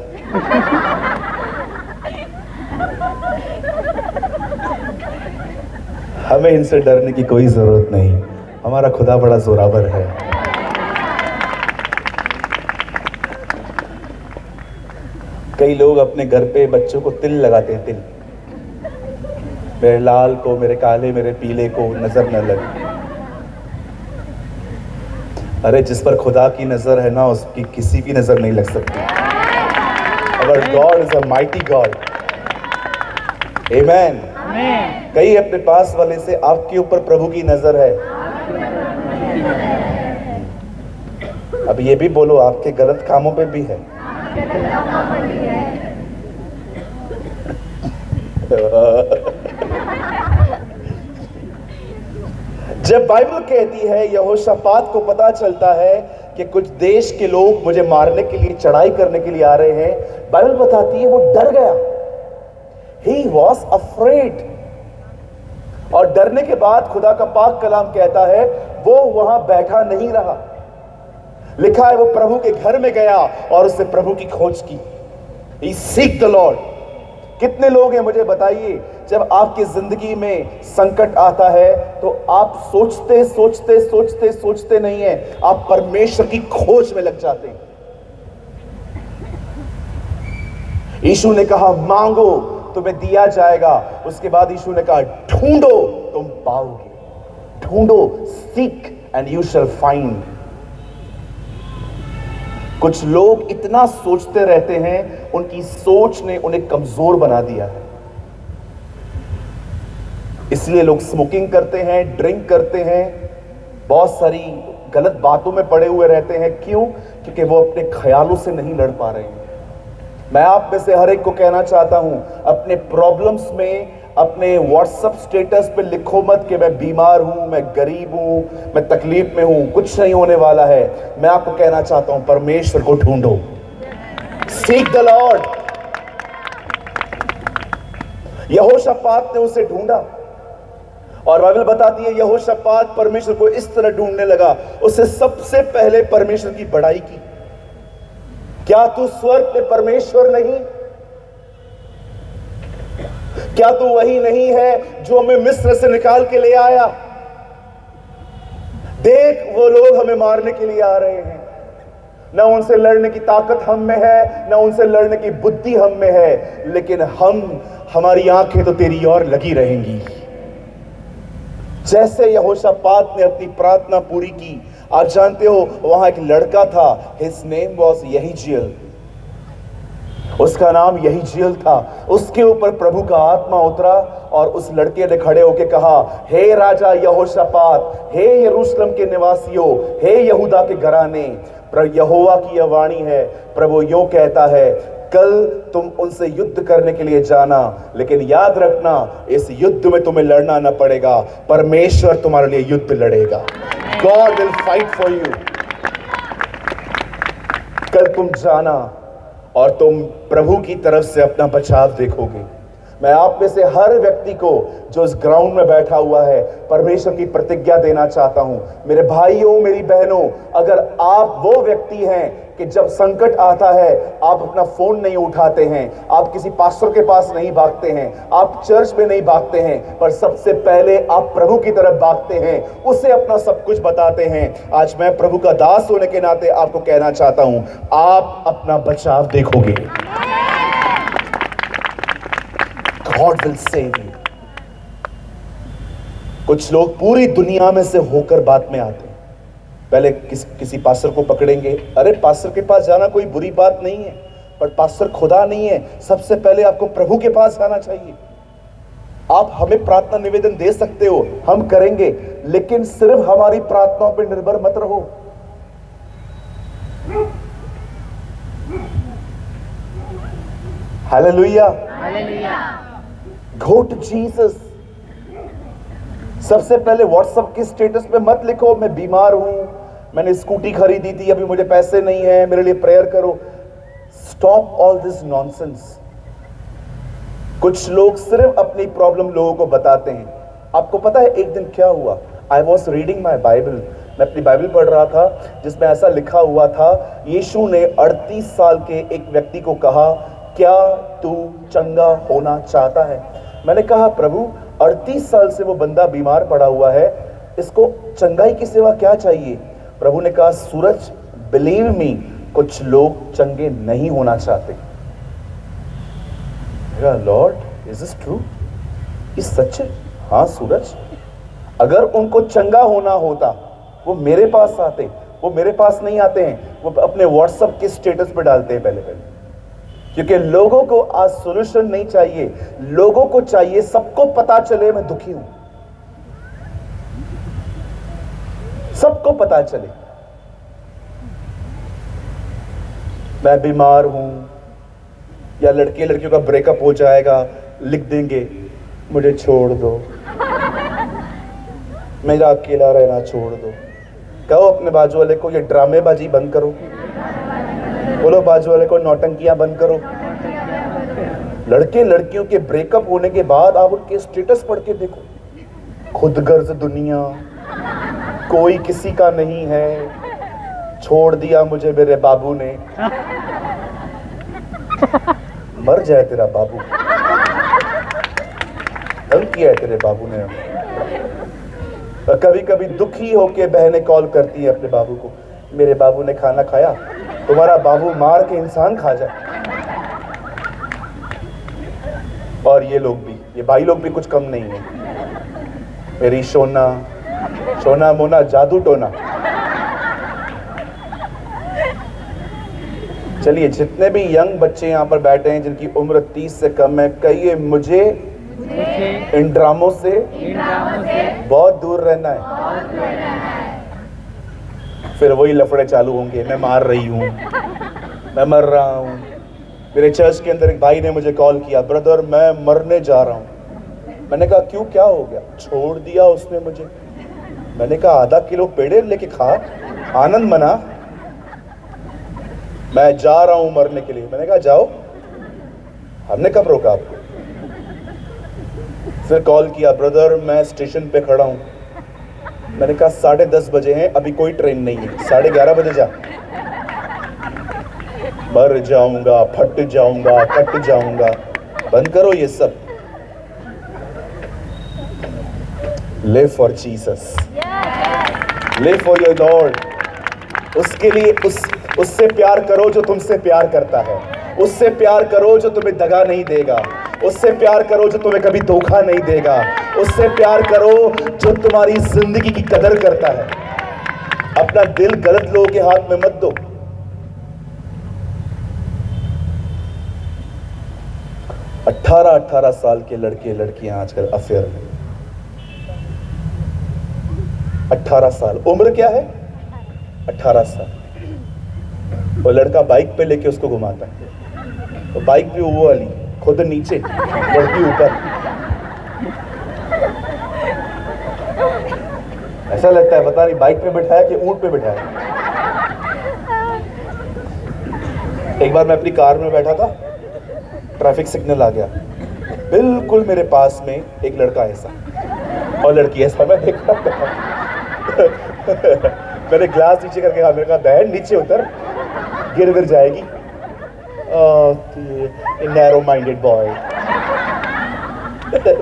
हमें इनसे डरने की कोई जरूरत नहीं, हमारा खुदा बड़ा जोरावर है। कई लोग अपने घर पे बच्चों को तिल लगाते हैं, तिल। मेरे लाल को, मेरे काले, मेरे पीले को नजर न लगे। अरे जिस पर खुदा की नजर है ना, उसकी किसी की नजर नहीं लग सकती। Our God is a mighty God. Amen. कई अपने पास वाले से, आपके ऊपर प्रभु की नजर है। अब ये भी बोलो, आपके गलत कामों पे भी है। जब बाइबल कहती है, यहोशापात को पता चलता है कि कुछ देश के लोग मुझे मारने के लिए, चढ़ाई करने के लिए आ रहे हैं, बाइबल बताती है वो डर गया। He was afraid। और डरने के बाद खुदा का पाक कलाम कहता है वो वहां बैठा नहीं रहा। लिखा है वो प्रभु के घर में गया और उसने प्रभु की खोज की। He seek the Lord। कितने लोग हैं मुझे बताइए, जब आपकी जिंदगी में संकट आता है तो आप सोचते सोचते सोचते सोचते नहीं है, आप परमेश्वर की खोज में लग जाते हैं। यीशु ने कहा मांगो तुम्हें दिया जाएगा। उसके बाद यीशु ने कहा ढूंढो तुम पाओगे। ढूंढो, seek and you shall find. कुछ लोग इतना सोचते रहते हैं, उनकी सोच ने उन्हें कमजोर बना दिया है। इसलिए लोग स्मोकिंग करते हैं, ड्रिंक करते हैं, बहुत सारी गलत बातों में पड़े हुए रहते हैं। क्यों? क्योंकि वो अपने ख्यालों से नहीं लड़ पा रहे हैं। मैं आप में से हर एक को कहना चाहता हूं, अपने प्रॉब्लम्स में अपने व्हाट्सएप स्टेटस पे लिखो मत कि मैं बीमार हूं, मैं गरीब हूं, मैं तकलीफ में हूं। कुछ नहीं होने वाला है। मैं आपको कहना चाहता हूं, परमेश्वर को ढूंढो। Seek the Lord. यहोशापात ने उसे ढूंढा और बाइबल बताती है यहोशापात परमेश्वर को इस तरह ढूंढने लगा, उससे सबसे पहले परमेश्वर की बड़ाई की। क्या तू स्वर्ग में परमेश्वर नहीं? क्या तू वही नहीं है जो हमें मिस्र से निकाल के ले आया? देख वो लोग हमें मारने के लिए आ रहे हैं। न उनसे लड़ने की ताकत हम में है, न उनसे लड़ने की बुद्धि हम में है, लेकिन हमारी आंखें तो तेरी ओर लगी रहेंगी। जैसे यहोशापात ने अपनी प्रार्थना पूरी की, आप जानते हो वहां एक लड़का था, हिज नेम वॉज यहीजियल। उसका नाम यहीजियल था। उसके ऊपर प्रभु का आत्मा उतरा और उस लड़के ने खड़े होकर कहा, हे राजा यहोशापात, हे यरूशलेम के निवासियों, हे यहूदा के घराने, पर यहोवा की यह वाणी है, प्रभु यूं कहता है, कल तुम उनसे युद्ध करने के लिए जाना, लेकिन याद रखना इस युद्ध में तुम्हें लड़ना न पड़ेगा, परमेश्वर तुम्हारे लिए युद्ध लड़ेगा। God will fight for you। कल तुम जाना और तुम प्रभु की तरफ से अपना बचाव देखोगे। मैं आप में से हर व्यक्ति को जो इस ग्राउंड में बैठा हुआ है परमेश्वर की प्रतिज्ञा देना चाहता हूं। मेरे भाइयों, मेरी बहनों, अगर आप वो व्यक्ति हैं कि जब संकट आता है आप अपना फोन नहीं उठाते हैं, आप किसी पास्टर के पास नहीं भागते हैं, आप चर्च में नहीं भागते हैं, पर सबसे पहले आप प्रभु की तरफ भागते हैं, उसे अपना सब कुछ बताते हैं, आज मैं प्रभु का दास होने के नाते आपको कहना चाहता हूं, आप अपना बचाव देखोगे। God will save you। कुछ लोग पूरी दुनिया में से होकर बात में आते हैं। पहले किसी पास्टर को पकड़ेंगे, अरे पास्टर के पास जाना कोई बुरी बात नहीं है, पर पास्टर खुदा नहीं है। सबसे पहले आपको प्रभु के पास जाना चाहिए। आप हमें प्रार्थना निवेदन दे सकते हो, हम करेंगे, लेकिन सिर्फ हमारी प्रार्थनाओं पर निर्भर मत रहो। हालेलुया। Go to Jesus। सबसे पहले व्हाट्सएप के स्टेटस पे मत लिखो मैं बीमार हूं, मैंने स्कूटी खरीदी थी, अभी मुझे पैसे नहीं है, मेरे लिए प्रेयर करो। Stop all this nonsense. कुछ लोग सिर्फ अपनी प्रॉब्लम लोगों को बताते हैं। आपको पता है एक दिन क्या हुआ? I was reading my Bible, मैं अपनी बाइबल पढ़ रहा था जिसमें ऐसा लिखा हुआ था, यीशु ने 38 साल के एक व्यक्ति को कहा, क्या तू चंगा होना चाहता है? मैंने कहा प्रभु 38 साल से वो बंदा बीमार पड़ा हुआ है, इसको चंगाई की सेवा क्या चाहिए? प्रभु ने कहा सूरज, बिलीव मी, कुछ लोग चंगे नहीं होना चाहते। Lord is this true? ये सच है? हाँ सूरज, अगर उनको चंगा होना होता वो मेरे पास आते। वो मेरे पास नहीं आते हैं, वो अपने व्हाट्सएप के स्टेटस पे डालते हैं पहले पहले। क्योंकि लोगों को आज सॉल्यूशन नहीं चाहिए, लोगों को चाहिए सबको पता चले मैं दुखी हूं, सबको पता चले मैं बीमार हूं, या लड़के लड़कियों का ब्रेकअप हो जाएगा, लिख देंगे मुझे छोड़ दो, मेरा अकेला रहना छोड़ दो। कहो अपने बाजू वाले को ये ड्रामेबाजी बंद करो, बोलो बाजू वाले को नौटंकियां बंद करो। लड़के लड़कियों के ब्रेकअप होने के बाद आप उनके स्टेटस पढ़ के देखो, खुदगर्ज दुनिया, कोई किसी का नहीं है, छोड़ दिया मुझे मेरे बाबू ने। मर जाए तेरा बाबू, तंग किया है तेरे बाबू ने हमें। कभी कभी दुखी होके बहनें कॉल करती हैं अपने बाबू को, मेरे बाबू ने खाना खाया, तुम्हारा बाबू मार के इंसान खा जाए। और ये लोग भी, ये भाई लोग भी कुछ कम नहीं है। मेरी सोना सोना मोना जादू टोना। चलिए, जितने भी यंग बच्चे यहाँ पर बैठे हैं जिनकी उम्र 30 से कम है, कहिए मुझे इन ड्रामों से बहुत दूर रहना है। फिर वही लफड़े चालू होंगे, मैं मार रही हूँ, मैं मर रहा हूँ। मेरे चर्च के अंदर एक भाई ने मुझे कॉल किया, ब्रदर मैं मरने जा रहा हूँ। मैंने कहा क्यों, क्या हो गया? छोड़ दिया उसने मुझे। मैंने कहा आधा किलो पेड़े लेके खा, आनंद मना, मैं जा रहा हूँ मरने के लिए। मैंने कहा जाओ, हमने कब रोका आपको? फिर कॉल किया, ब्रदर मैं स्टेशन पे खड़ा हूँ। मैंने कहा 10:30 बजे हैं, अभी कोई ट्रेन नहीं है, 11:30 बजे जा। मर जाऊंगा, फट जाऊंगा, कट जाऊंगा। बंद करो ये सब। Live for Jesus, live for your Lord. उसके लिए उससे प्यार करो जो तुमसे प्यार करता है, उससे प्यार करो जो तुम्हें दगा नहीं देगा, उससे प्यार करो जो तुम्हें कभी धोखा नहीं देगा, उससे प्यार करो जो तुम्हारी जिंदगी की कदर करता है। अपना दिल गलत लोगों के हाथ में मत दो। अठारह साल के लड़के लड़कियां आजकल अफेयर में। 18 साल उम्र क्या है? 18 साल। वो लड़का बाइक पे लेके उसको घुमाता है, तो बाइक भी वो वाली, खुद नीचे लड़की ऊपर। ऐसा लगता है पता नहीं बाइक पे बिठाया कि ऊंट पे बिठाया। एक बार मैं अपनी कार में बैठा था, ट्रैफिक सिग्नल आ गया, बिल्कुल मेरे पास में एक लड़का ऐसा और लड़की ऐसा। मैं देख रहा था, मैंने ग्लास नीचे करके कहा, मेरे कहा बहन नीचे उतर, गिर जाएगी। Narrow minded boy.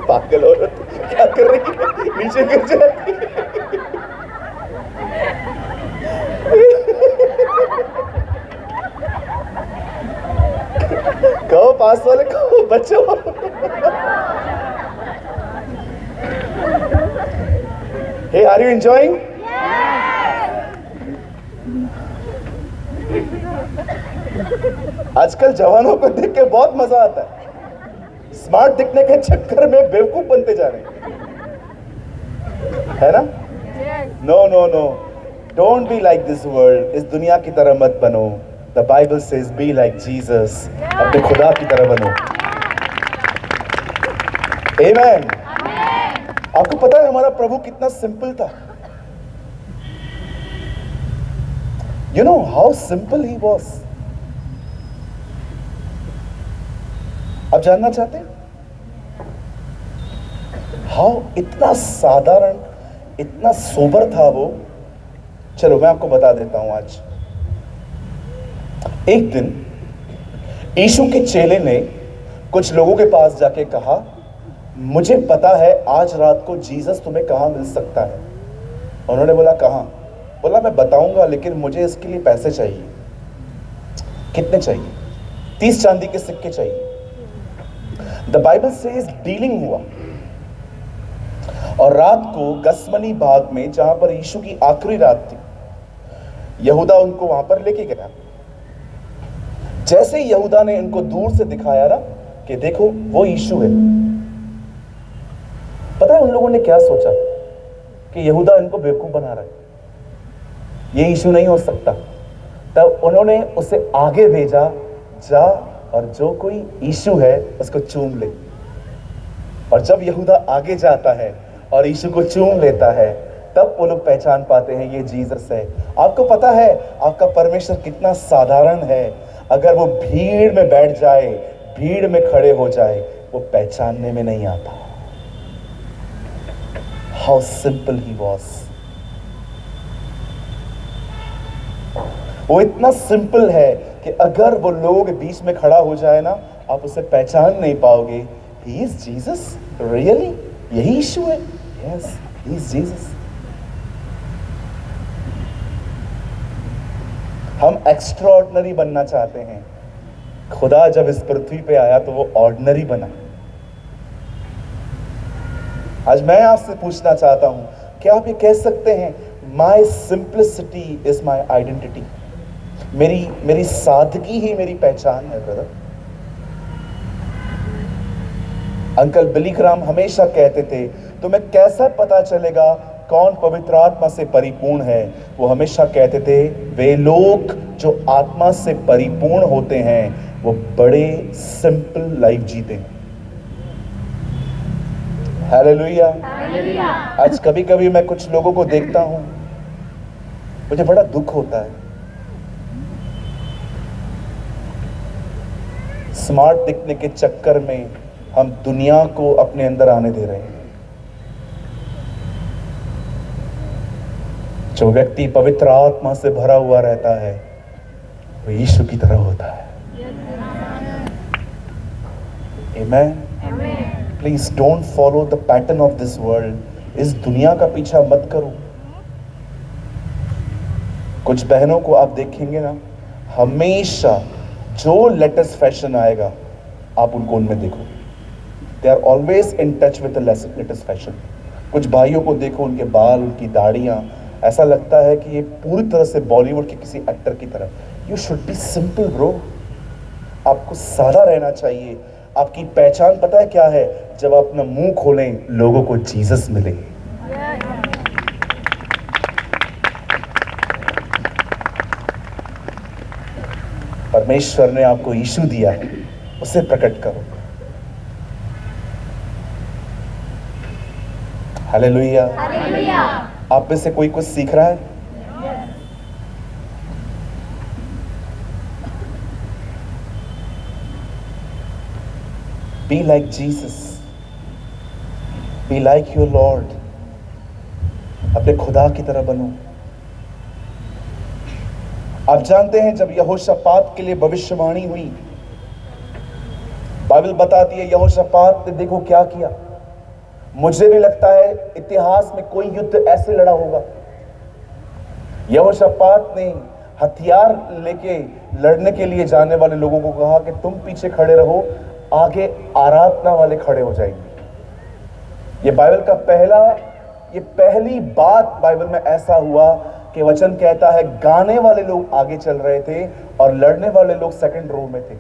पागल औरत क्या कर रही है, नीचे गिर जाएगी। कहो पास वाले को बचो। Hey, are you enjoying? आजकल जवानों को देख के बहुत मजा आता है। स्मार्ट दिखने के चक्कर में बेवकूफ बनते जा रहे हैं, है ना? No no no, don't be like this world. इस दुनिया की तरह मत बनो। The Bible says be like Jesus. अपने खुदा की तरह बनो। आमेन। आपको पता है हमारा प्रभु कितना सिंपल था? You know how simple he was. आप जानना चाहते हैं हाउ इतना साधारण, इतना सोबर था वो? चलो मैं आपको बता देता हूं। आज एक दिन यीशु के चेले ने कुछ लोगों के पास जाके कहा, मुझे पता है आज रात को जीसस तुम्हें कहां मिल सकता है। उन्होंने बोला कहां? बोला मैं बताऊंगा, लेकिन मुझे इसके लिए पैसे चाहिए। कितने चाहिए? 30 चांदी के सिक्के चाहिए। द बाइबल सेज डीलिंग हुआ, और रात को गसमनी बाग में, जहां पर यीशु की आखिरी रात थी, यहूदा उनको वहां पर लेके गया। जैसे यहूदा ने इनको दूर से दिखाया ना कि देखो वो यीशु है, पता है उन लोगों ने क्या सोचा कि यहूदा इनको बेवकूफ बना रहा है, ये यीशु नहीं हो सकता। तब उन्होंने उसे आगे भेजा, जा और जो कोई यीशु है उसको चूम ले। और जब यहूदा आगे जाता है और यीशु को चूम लेता है, तब वो लोग पहचान पाते हैं ये जीसस है। आपको पता है आपका परमेश्वर कितना साधारण है। अगर वो भीड़ में बैठ जाए, भीड़ में खड़े हो जाए, वो पहचानने में नहीं आता। How simple he was. वो इतना सिंपल है कि अगर वो लोग बीच में खड़ा हो जाए ना, आप उसे पहचान नहीं पाओगे। ही इज जीसस, रियली यही यीशु है। Yes, he is Jesus. हम एक्स्ट्राऑर्डिनरी बनना चाहते हैं। खुदा जब इस पृथ्वी पे आया तो वो ऑर्डिनरी बना। आज मैं आपसे पूछना चाहता हूं, क्या आप ये कह सकते हैं माई सिंप्लिसिटी इज माई आइडेंटिटी? मेरी सादगी ही मेरी पहचान है ब्रदर। अंकल बिली ग्राम हमेशा कहते थे, तुम्हें कैसा पता चलेगा कौन पवित्र आत्मा से परिपूर्ण है? वो हमेशा कहते थे, वे लोग जो आत्मा से परिपूर्ण होते हैं वो बड़े सिंपल लाइफ जीते हैं। हालेलुया। आज कभी कभी मैं कुछ लोगों को देखता हूं, मुझे बड़ा दुख होता है। स्मार्ट दिखने के चक्कर में हम दुनिया को अपने अंदर आने दे रहे हैं। जो व्यक्ति पवित्र आत्मा से भरा हुआ रहता है वो यीशु की तरह होता है। Amen. Please don't follow the pattern of this world. इस दुनिया का पीछा मत करो। कुछ बहनों को आप देखेंगे ना, हमेशा जो लेटेस्ट फैशन आएगा आप उनको उनमें देखो। They are always in touch with the latest fashion. कुछ भाइयों को देखो, उनके बाल, उनकी दाढ़ियां, ऐसा लगता है कि ये पूरी तरह से बॉलीवुड के किसी एक्टर की तरह। You should be simple bro. आपको सादा रहना चाहिए। आपकी पहचान पता है क्या है? जब आप अपना मुंह खोलें, लोगों को जीसस मिले। परमेश्वर ने आपको यीशु दिया है, उसे प्रकट करो। हालेलुया। आप में से कोई कुछ सीख रहा है? Be like Jesus. Be like your Lord. अपने खुदा की तरह बनो। आप जानते हैं जब यहोशापात के लिए भविष्यवाणी हुई, बाइबल बताती है यहोशापात ने देखो क्या किया। मुझे भी लगता है इतिहास में कोई युद्ध ऐसे लड़ा होगा। यहोशापात ने हथियार लेके लड़ने के लिए जाने वाले लोगों को कहा कि तुम पीछे खड़े रहो, आगे आराधना वाले खड़े हो जाएंगे। ये पहली बात बाइबल में ऐसा हुआ कि वचन कहता है गाने वाले लोग आगे चल रहे थे और लड़ने वाले लोग सेकंड रो में थे।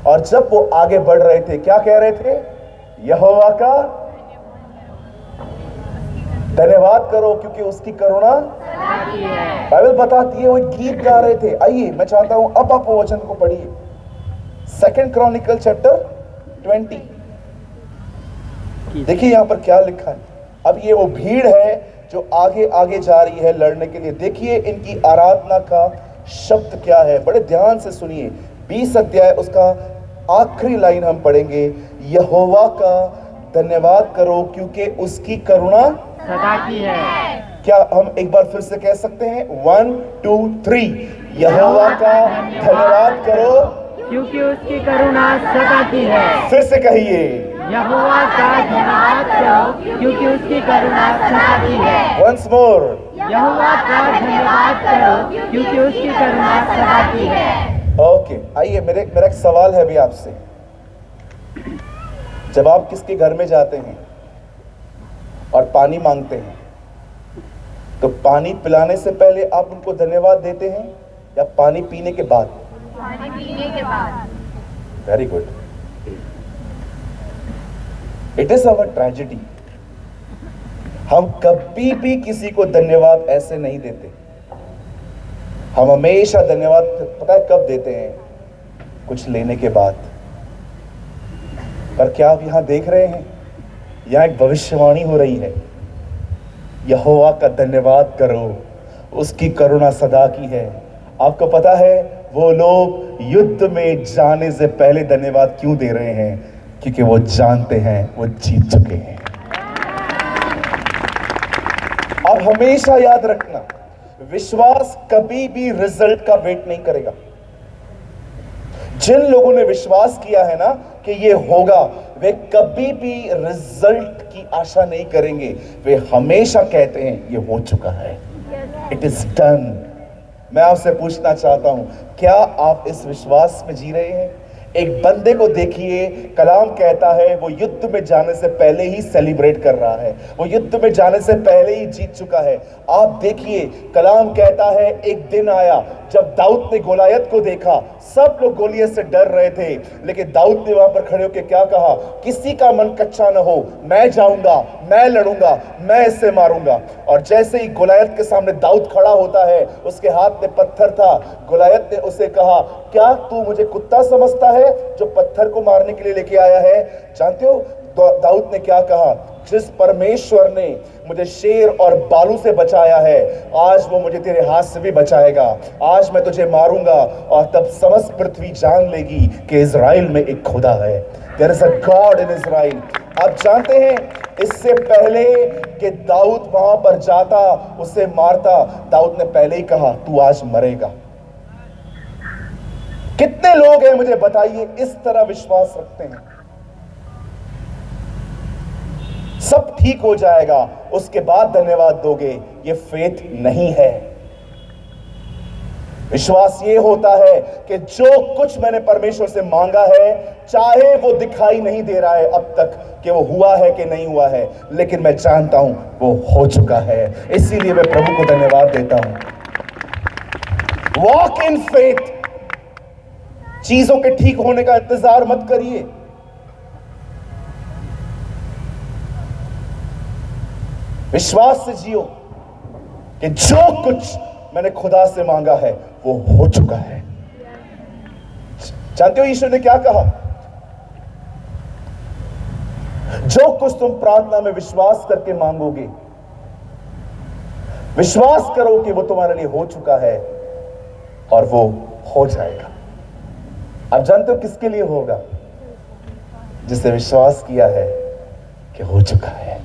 और जब वो आगे बढ़ रहे थे, क्या कह रहे थे? यहोवा का धन्यवाद करो क्योंकि उसकी करुणा। बाइबल बताती है वो गीत गा रहे थे। आइए मैं चाहता हूं अब आप वो वचन को पढ़िए, 2 क्रॉनिकल चैप्टर 20। देखिए यहां पर क्या लिखा है। अब ये वो भीड़ है जो आगे आगे जा रही है लड़ने के लिए। देखिए इनकी आराधना का शब्द क्या है, बड़े ध्यान से सुनिए। 20 अध्याय उसका आखिरी लाइन हम पढ़ेंगे, यहोवा का धन्यवाद करो क्योंकि उसकी करुणा सदा की है। क्या हम एक बार फिर से कह सकते हैं? 1 2 3 यहोवा का धन्यवाद करो क्योंकि उसकी करुणा सदा की है। फिर से कहिए, यहोवा का धन्यवाद करो क्योंकि उसकी करुणा सदा की है। वंस मोर, यहोवा का धन्यवाद करो क्योंकि उसकी करुणा सदा की है। ओके। आइए मेरा एक सवाल है अभी आपसे। जब आप किसके घर में जाते हैं और पानी मांगते हैं, तो पानी पिलाने से पहले आप उनको धन्यवाद देते हैं या पानी पीने के बाद? पानी पीने के बाद। Very good. It is our tragedy. हम कभी भी किसी को धन्यवाद ऐसे नहीं देते। हम हमेशा धन्यवाद पता है कब देते हैं? कुछ लेने के बाद। पर क्या आप यहां देख रहे हैं, यहां एक भविष्यवाणी हो रही है, यहोवा का धन्यवाद करो, उसकी करुणा सदा की है। आपको पता है वो लोग युद्ध में जाने से पहले धन्यवाद क्यों दे रहे हैं? क्योंकि वो जानते हैं वो जीत चुके हैं। अब हमेशा याद रखना, विश्वास कभी भी रिजल्ट का वेट नहीं करेगा। जिन लोगों ने विश्वास किया है ना कि ये होगा, वे कभी भी रिजल्ट की आशा नहीं करेंगे। वे हमेशा कहते हैं ये हो चुका है, इट इज डन। मैं आपसे पूछना चाहता हूं, क्या आप इस विश्वास में जी रहे हैं? एक बंदे को देखिए, कलाम कहता है वो युद्ध में जाने से पहले ही सेलिब्रेट कर रहा है, वो युद्ध में जाने से पहले ही जीत चुका है। आप देखिए, कलाम कहता है एक दिन आया जब दाऊद ने गोलायत को देखा। सब लोग गोलियत से डर रहे थे, लेकिन दाऊद ने वहां पर खड़े होकर क्या कहा? किसी का मन कच्चा न हो, मैं जाऊंगा, मैं लड़ूंगा, मैं इसे मारूंगा। और जैसे ही गोलायत के सामने दाऊद खड़ा होता है, उसके हाथ में पत्थर था। गोलायत ने उसे कहा, क्या तू मुझे कुत्ता समझता है जो पत्थर को मारने के लिए लेके आया है? जानते हो दाऊद ने क्या कहा? जिस परमेश्वर ने मुझे शेर और बालू से बचाया है, आज वो मुझे तेरे हाथ से भी बचाएगा। आज मैं तुझे मारूंगा और तब समस्त पृथ्वी जान लेगी कि इज़राइल में एक खुदा है। There is a God in Israel। आप जानते हैं, इससे पहले कि दाऊद वहां पर जाता, उसे मारता, दाऊद ने पहले ही कहा तू आज मरेगा। कितने लोग हैं मुझे बताइए इस तरह विश्वास रखते हैं? सब ठीक हो जाएगा, उसके बाद धन्यवाद दोगे। ये फेथ नहीं है। विश्वास ये होता है कि जो कुछ मैंने परमेश्वर से मांगा है, चाहे वो दिखाई नहीं दे रहा है अब तक कि वो हुआ है कि नहीं हुआ है, लेकिन मैं जानता हूं वो हो चुका है। इसीलिए मैं प्रभु को धन्यवाद देता हूं। Walk in faith. चीजों के ठीक होने का इंतजार मत करिए। विश्वास से जियो कि जो कुछ मैंने खुदा से मांगा है वो हो चुका है। जानते हो यीशु ने क्या कहा? जो कुछ तुम प्रार्थना में विश्वास करके मांगोगे, विश्वास करो कि वो तुम्हारे लिए हो चुका है और वो हो जाएगा। आप जानते हो किसके लिए होगा? जिसने विश्वास किया है कि हो चुका है।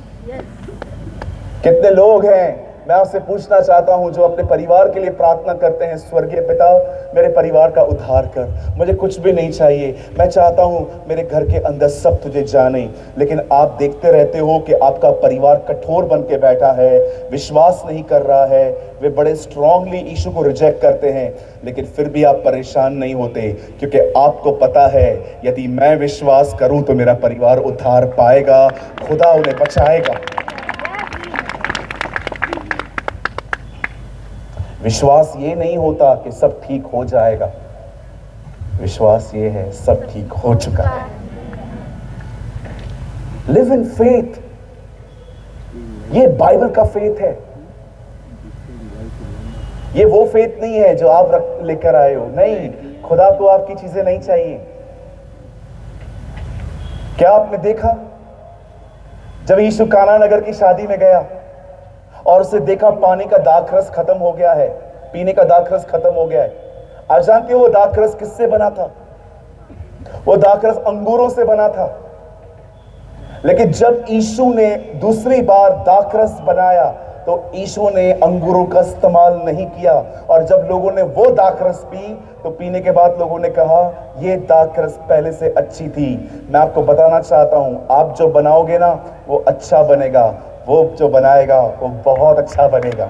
कितने लोग हैं, मैं आपसे पूछना चाहता हूं, जो अपने परिवार के लिए प्रार्थना करते हैं, स्वर्गीय पिता मेरे परिवार का उद्धार कर, मुझे कुछ भी नहीं चाहिए, मैं चाहता हूं मेरे घर के अंदर सब तुझे जाने। लेकिन आप देखते रहते हो कि आपका परिवार कठोर बन के बैठा है, विश्वास नहीं कर रहा है, वे बड़े स्ट्रांगली यीशु को रिजेक्ट करते हैं, लेकिन फिर भी आप परेशान नहीं होते, क्योंकि आपको पता है यदि मैं विश्वास करूं तो मेरा परिवार उद्धार पाएगा, खुदा उन्हें बचाएगा। विश्वास ये नहीं होता कि सब ठीक हो जाएगा, विश्वास ये है सब ठीक हो चुका है। Live in faith. ये बाइबल का फेथ है। ये वो फेथ नहीं है जो आप लेकर आए हो। नहीं, खुदा को आपकी चीजें नहीं चाहिए। क्या आपने देखा जब यीशु काना नगर की शादी में गया और उसे देखा पानी का दाखरस खत्म हो गया है, पीने का दाखरस खत्म हो गया है। आप जानते हो वो दाखरस किससे बना था? वो दाखरस अंगूरों से बना था। लेकिन जब यीशु ने दूसरी बार दाखरस बनाया तो यीशु ने अंगूरों का इस्तेमाल नहीं किया, और जब लोगों ने वो दाखरस पी तो पीने के बाद लोगों ने कहा ये दाखरस पहले से अच्छी थी। मैं आपको बताना चाहता हूं, आप जो बनाओगे ना वो अच्छा बनेगा, वो जो बनाएगा वो बहुत अच्छा बनेगा।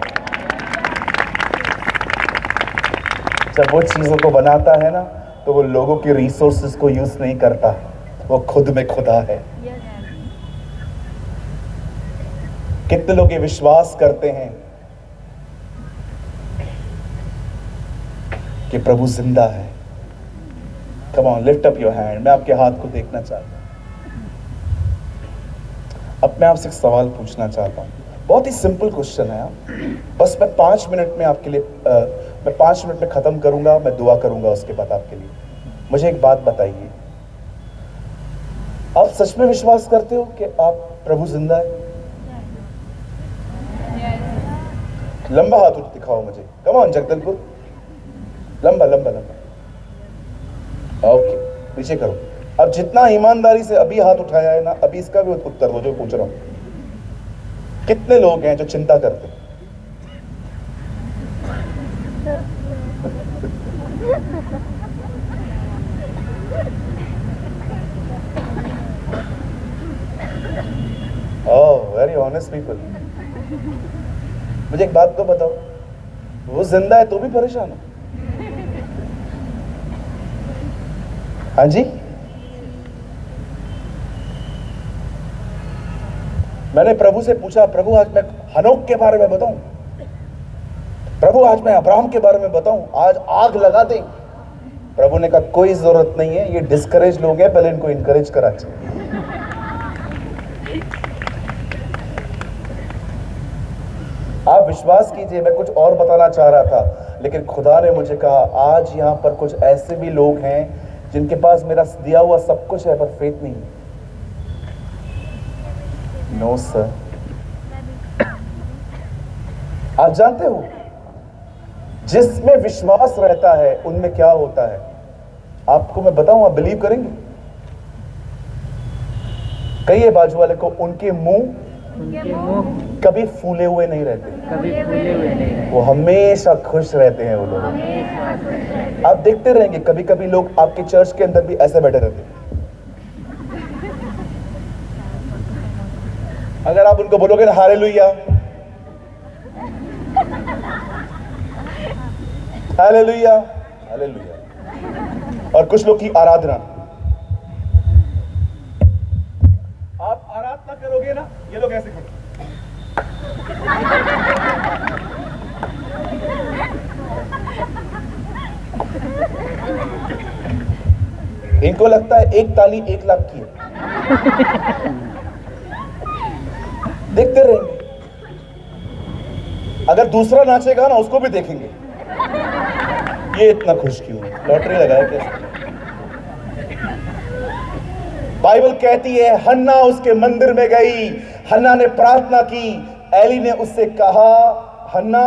जब वो चीजों को बनाता है ना तो वो लोगों के रिसोर्सेज को यूज नहीं करता, वो खुद में खुदा है। कितने लोग ये विश्वास करते हैं कि प्रभु जिंदा है? Come on, lift up your hand. मैं आपके हाथ को देखना चाहता हूं। अब मैं आपसे एक सवाल पूछना चाहता हूं। बहुत ही सिंपल क्वेश्चन है। बस मैं 5 मिनट में आपके लिए मैं 5 मिनट में खत्म करूंगा, मैं दुआ करूंगा उसके बाद आपके लिए। मुझे एक बात बताइए, आप सच में विश्वास करते हो कि आप प्रभु जिंदा है? लंबा हाथ उठ दिखाओ मुझे। कम ऑन जगदलपुर, लंबा लंबा लंबा। ओके, नीचे करो। अब जितना ईमानदारी से अभी हाथ उठाया है ना, अभी इसका भी उत्तर दो जो पूछ रहा हूं। कितने लोग हैं जो चिंता करते हैं? ओह, वेरी ऑनेस्ट पीपल। मुझे एक बात तो बताओ, वो जिंदा है तो भी परेशान हो? हाँ जी, मैंने प्रभु से पूछा, प्रभु आज मैं हनोक के बारे में बताऊं? प्रभु आज मैं अब्राहम के बारे में बताऊं? आज आग लगा दें? प्रभु ने कहा कोई जरूरत नहीं है, ये डिस्करेज लोग हैं, पहले इनको इनकरेज करा चाहिए। आप विश्वास कीजिए, मैं कुछ और बताना चाह रहा था, लेकिन खुदा ने मुझे कहा आज यहां पर कुछ ऐसे भी लोग हैं जिनके पास मेरा दिया हुआ सब कुछ है पर फेथ नहीं है। No sir. आप जानते हो जिसमें विश्वास रहता है उनमें क्या होता है? आपको मैं बताऊं, आप बिलीव करेंगे? कहिए बाजू वाले को, उनके मुंह कभी फूले हुए नहीं रहते, कभी फूले हुए नहीं। वो हमेशा खुश रहते हैं वो लोग। आप देखते रहेंगे कभी कभी लोग आपके चर्च के अंदर भी ऐसे बैठे रहते हैं। अगर आप उनको बोलोगे ना हालेलुया हालेलुया हालेलुया, और कुछ लोग की आराधना, आप आराधना करोगे ना, ये लोग ऐसे खड़े। इनको लगता है एक ताली 1 लाख की है। देखते रहेंगे, अगर दूसरा नाचेगा ना उसको भी देखेंगे, ये इतना खुश क्यों है, लॉटरी लगाया कैसे? बाइबल कहती है हन्ना उसके मंदिर में गई, हन्ना ने प्रार्थना की, एली ने उससे कहा हन्ना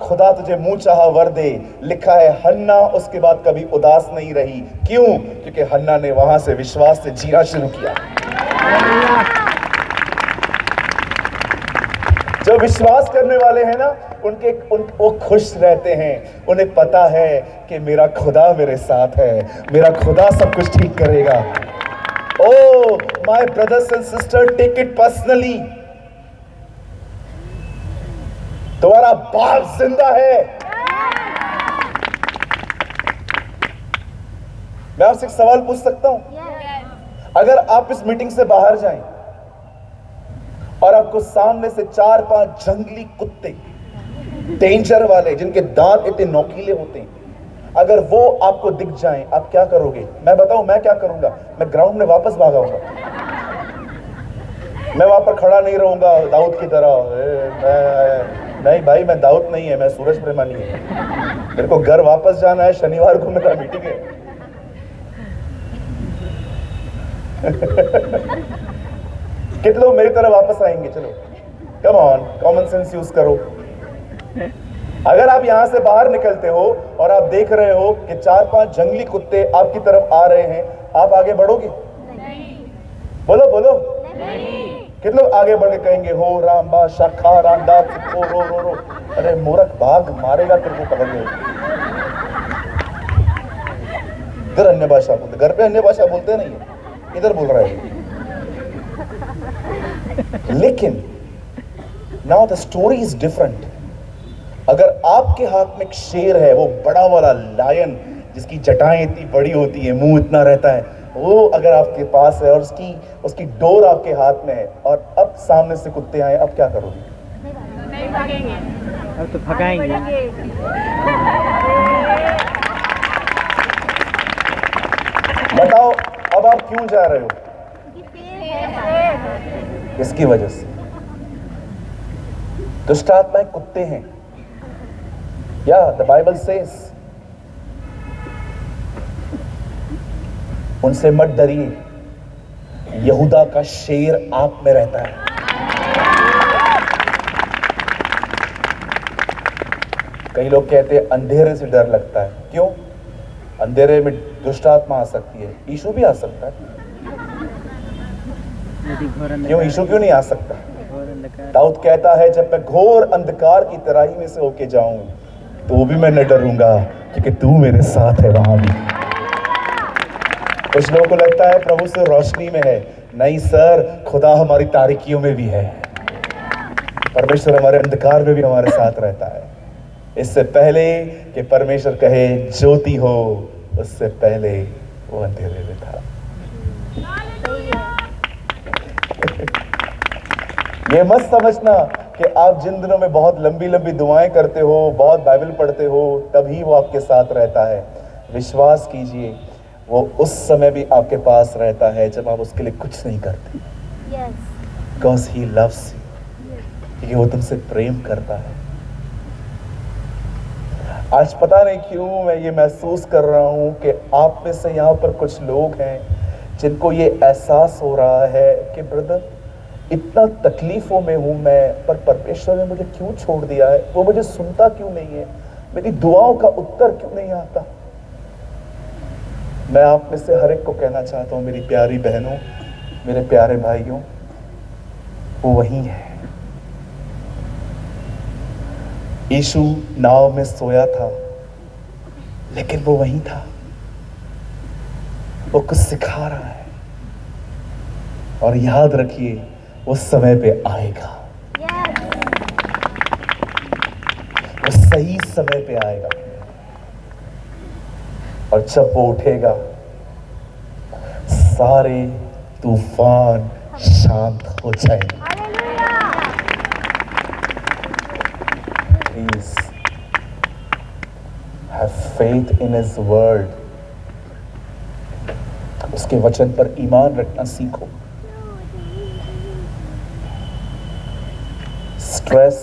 खुदा तुझे मुंह चाहा वर दे। लिखा है हन्ना उसके बाद कभी उदास नहीं रही। क्यों? क्योंकि हन्ना ने वहां से विश्वास से जीना शुरू किया। जो विश्वास करने वाले हैं ना, वो खुश रहते हैं। उन्हें पता है कि मेरा खुदा मेरे साथ है, मेरा खुदा सब कुछ ठीक करेगा। Oh, my brothers and sisters, take it personally. तुम्हारा बाप जिंदा है। मैं आपसे एक सवाल पूछ सकता हूं? अगर आप इस मीटिंग से बाहर जाएं और आपको सामने से 4-5 जंगली कुत्ते, डेंजर वाले, जिनके दांत इतने नोकीले होते हैं, अगर वो आपको दिख जाएं, आप क्या करोगे? मैं बताऊं मैं क्या करूंगा? मैं ग्राउंड में वापस भागाऊंगा। मैं वहां पर खड़ा नहीं रहूंगा दाऊद की तरह। नहीं भाई, मैं दाऊद नहीं है, मैं सूरज प्रेमानी है। मेरे को घर वापस जाना है, शनिवार को मेरा मीटिंग है। कितने लोग मेरी तरह वापस आएंगे? चलो come on, common sense use करो। अगर आप यहां से बाहर निकलते हो और आप देख रहे हो कि 4-5 जंगली कुत्ते आपकी तरफ आ रहे हैं, आप आगे बढ़ोगे? नहीं। बोलो बोलो। नहीं। कितने लोग आगे बढ़ के कहेंगे हो राम बा शाखा राम दा रो रो रो रो? अरे मूर्ख, भाग, मारेगा तेरे को पकड़ के। इधर अन्य भाषा बोलते, घर पे अन्य भाषा बोलते नहीं है, इधर बोल रहा है। लेकिन now the story is different. अगर आपके हाथ में एक शेर है, वो बड़ा वाला लायन जिसकी जटाएं इतनी बड़ी होती है, मुंह इतना रहता है, वो अगर आपके पास है और उसकी डोर आपके हाथ में है और अब सामने से कुत्ते आए, अब क्या करोगे? नहीं भागेंगे, अब तो भगाएंगे। बताओ अब आप क्यों जा रहे हो? किसकी वजह से? दुष्ट आत्माएं कुत्ते हैं। या द बाइबल सेज, उनसे मत डरिए, यहूदा का शेर आप में रहता है। कई लोग कहते हैं अंधेरे से डर लगता है। क्यों? अंधेरे में दुष्ट आत्मा आ सकती है, यीशु भी आ सकता है। क्यों यीशु क्यों नहीं आ सकता? दाऊद कहता है जब मैं घोर अंधकार की तराई में से होके जाऊं तो भी मैं न डरूंगा, क्योंकि तू मेरे साथ है वहां भी। कुछ लोगों को लगता है प्रभु से रोशनी में है। नहीं सर, खुदा हमारी तारीकियों में भी है। परमेश्वर हमारे अंधकार में भी हमारे साथ रहता है। इससे पहले कि परमेश्वर कहे ज्योति हो, उससे पहले वो अंधेरे में था। ये मत समझना कि आप जिन दिनों में बहुत लंबी लंबी दुआएं करते हो, बहुत बाइबल पढ़ते हो, तभी वो आपके साथ रहता है। विश्वास कीजिए, वो उस समय भी आपके पास रहता है जब आप उसके लिए कुछ नहीं करते। Because he loves you, क्योंकि वो तुमसे प्रेम करता है। आज पता नहीं क्यों मैं ये महसूस कर रहा हूं कि आप में से यहाँ पर कुछ लोग हैं जिनको ये एहसास हो रहा है कि ब्रदर, इतना तकलीफों में हूं मैं, पर परमेश्वर ने मुझे क्यों छोड़ दिया है? वो मुझे सुनता क्यों नहीं है? मेरी दुआओं का उत्तर क्यों नहीं आता? मैं आप में से हर एक को कहना चाहता हूं, मेरी प्यारी बहनों, मेरे प्यारे भाइयों, वो वही है। यीशु नाव में सोया था, लेकिन वो वहीं था। वो कुछ सिखा रहा है, और याद रखिए वो समय पे आएगा। वो सही समय पे आएगा, और जब वो उठेगा सारे तूफान शांत हो जाएंगे। Please have faith in His word. उसके वचन पर ईमान रखना सीखो। स्ट्रेस,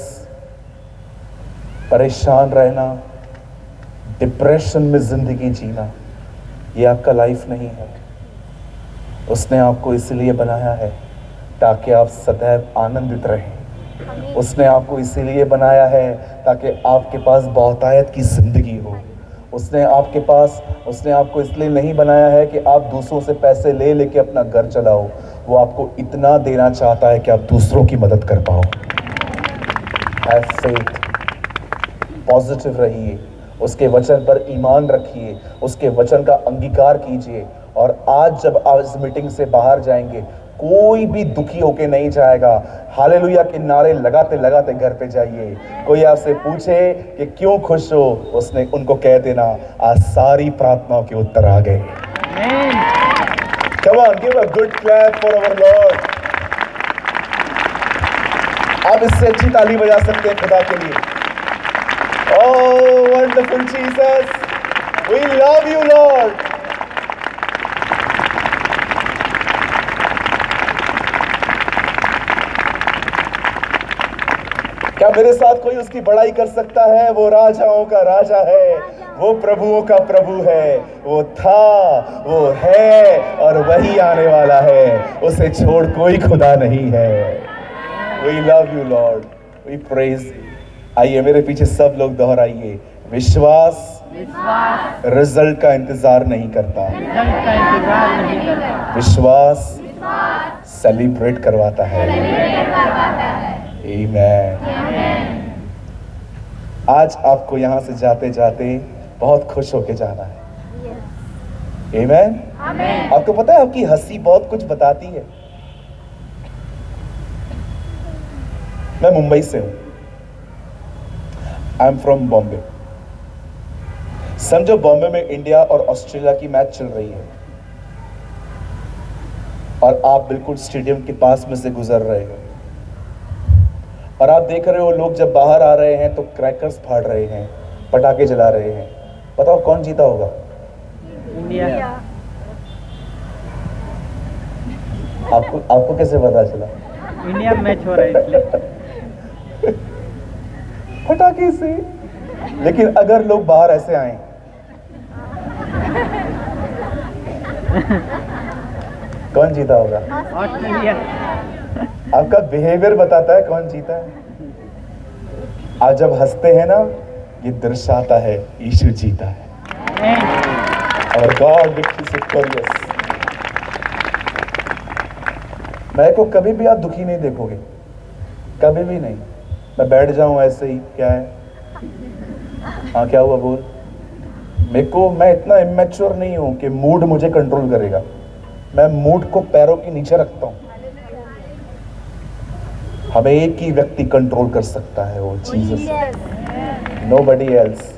परेशान रहना, डिप्रेशन में जिंदगी जीना, ये आपका लाइफ नहीं है। उसने आपको इसलिए बनाया है ताकि आप सदैव आनंदित रहें। उसने आपको इसीलिए बनाया है ताकि आपके पास बहुतायत की जिंदगी हो। उसने आपको इसलिए नहीं बनाया है कि आप दूसरों से पैसे ले लेके अपना घर चलाओ। वो आपको इतना देना चाहता है कि आप दूसरों की मदद कर पाओ। हैव फेथ, पॉजिटिव रहिए, उसके वचन पर ईमान रखिए, उसके वचन का अंगीकार कीजिए। और आज जब आप इस मीटिंग से बाहर जाएंगे, कोई भी दुखी होके नहीं जाएगा। हालेलुया के नारे लगाते लगाते घर पे जाइए। कोई आपसे पूछे कि क्यों खुश हो, उसने उनको कह देना, आज सारी प्रार्थनाओं के उत्तर आ गए। Come on, give a good clap for our Lord. आप इससे अच्छी ताली बजा सकते हैं खुदा के लिए। Oh, wonderful Jesus, we love you, Lord. क्या मेरे साथ कोई उसकी बड़ाई कर सकता है? वो राजाओं का राजा है, वो प्रभुओं का प्रभु है। वो था, वो है और वही आने वाला है। उसे छोड़ कोई खुदा नहीं है। We love you, Lord. We praise you. आइए मेरे पीछे सब लोग दोहराइए। विश्वास रिजल्ट का इंतजार नहीं करता, विश्वास सेलिब्रेट करवाता है। आमीन। आज आपको यहां से जाते जाते बहुत खुश होके जाना है। आमीन। आपको पता है आपकी हंसी बहुत कुछ बताती है। मैं मुंबई से हूं, आई एम फ्रॉम बॉम्बे। समझो बॉम्बे में इंडिया और ऑस्ट्रेलिया की मैच चल रही है। और आप बिल्कुल स्टेडियम के पास में से गुजर रहे हो और आप देख रहे हो लोग जब बाहर आ रहे हैं तो क्रैकर्स फाड़ रहे हैं, पटाखे जला रहे हैं। बताओ कौन जीता होगा? इंडिया। आपको कैसे पता चला? इंडिया मैच हो रहा है इसलिए। पटाखे से। लेकिन अगर लोग बाहर ऐसे आए कौन जीता होगा? ऑस्ट्रेलिया। आपका बिहेवियर बताता है कौन जीता है। आप जब हंसते हैं ना, ये दर्शाता है यीशु जीता है और गॉड विक्ट्री विक्टोरियस। मैं को कभी भी आप दुखी नहीं देखोगे, कभी भी नहीं। मैं बैठ जाऊं ऐसे ही, क्या है, हाँ क्या हुआ बोल। मैं इतना इमेच्योर नहीं हूं कि मूड मुझे कंट्रोल करेगा। मैं मूड को पैरों के नीचे रखता हूं। हमें एक ही व्यक्ति कंट्रोल कर सकता है, वो जीसस, नोबडी एल्स।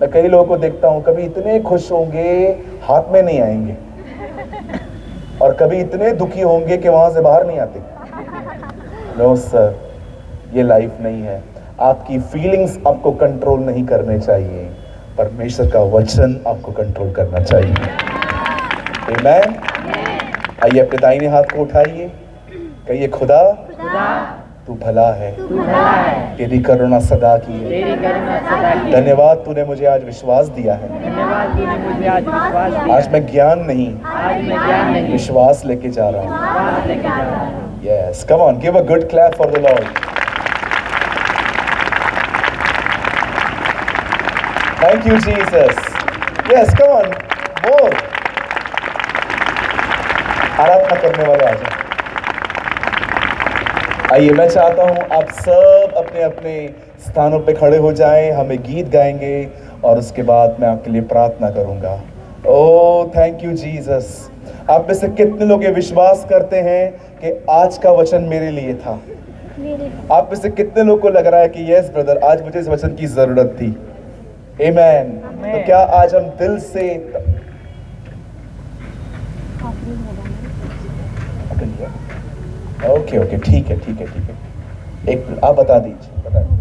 मैं कई लोगों को देखता हूं, कभी इतने खुश होंगे हाथ में नहीं आएंगे और कभी इतने दुखी होंगे कि वहां से बाहर नहीं आते। नो सर, ये लाइफ नहीं है। आपकी फीलिंग्स आपको कंट्रोल नहीं करने चाहिए, परमेश्वर का वचन आपको कंट्रोल करना चाहिए। आमीन। आइए अपने दाहिने हाथ को उठाइए, कहिए खुदा तू भला है, तेरी करुणा सदा की है। धन्यवाद तूने मुझे आज विश्वास दिया है। आज मैं ज्ञान नहीं विश्वास लेके जा रहा हूँ। Yes, come on, give a good clap for the Lord. Thank you Jesus. Yes, come on, more. आराधना करने वाले आ जाओ। आइए, मैं चाहता हूं आप सब अपने अपने स्थानों पे खड़े हो जाएं। हमें गीत गाएंगे और उसके बाद मैं आपके लिए प्रार्थना करूंगा। Oh thank you Jesus. आप में से कितने लोग ये विश्वास करते हैं कि आज का वचन मेरे लिए था? आप में से कितने लोग को लग रहा है कि यस ब्रदर, आज मुझे इस वचन की जरूरत थी? आमीन। तो क्या आज हम दिल से ओके, ठीक है। एक आप बता दीजिए।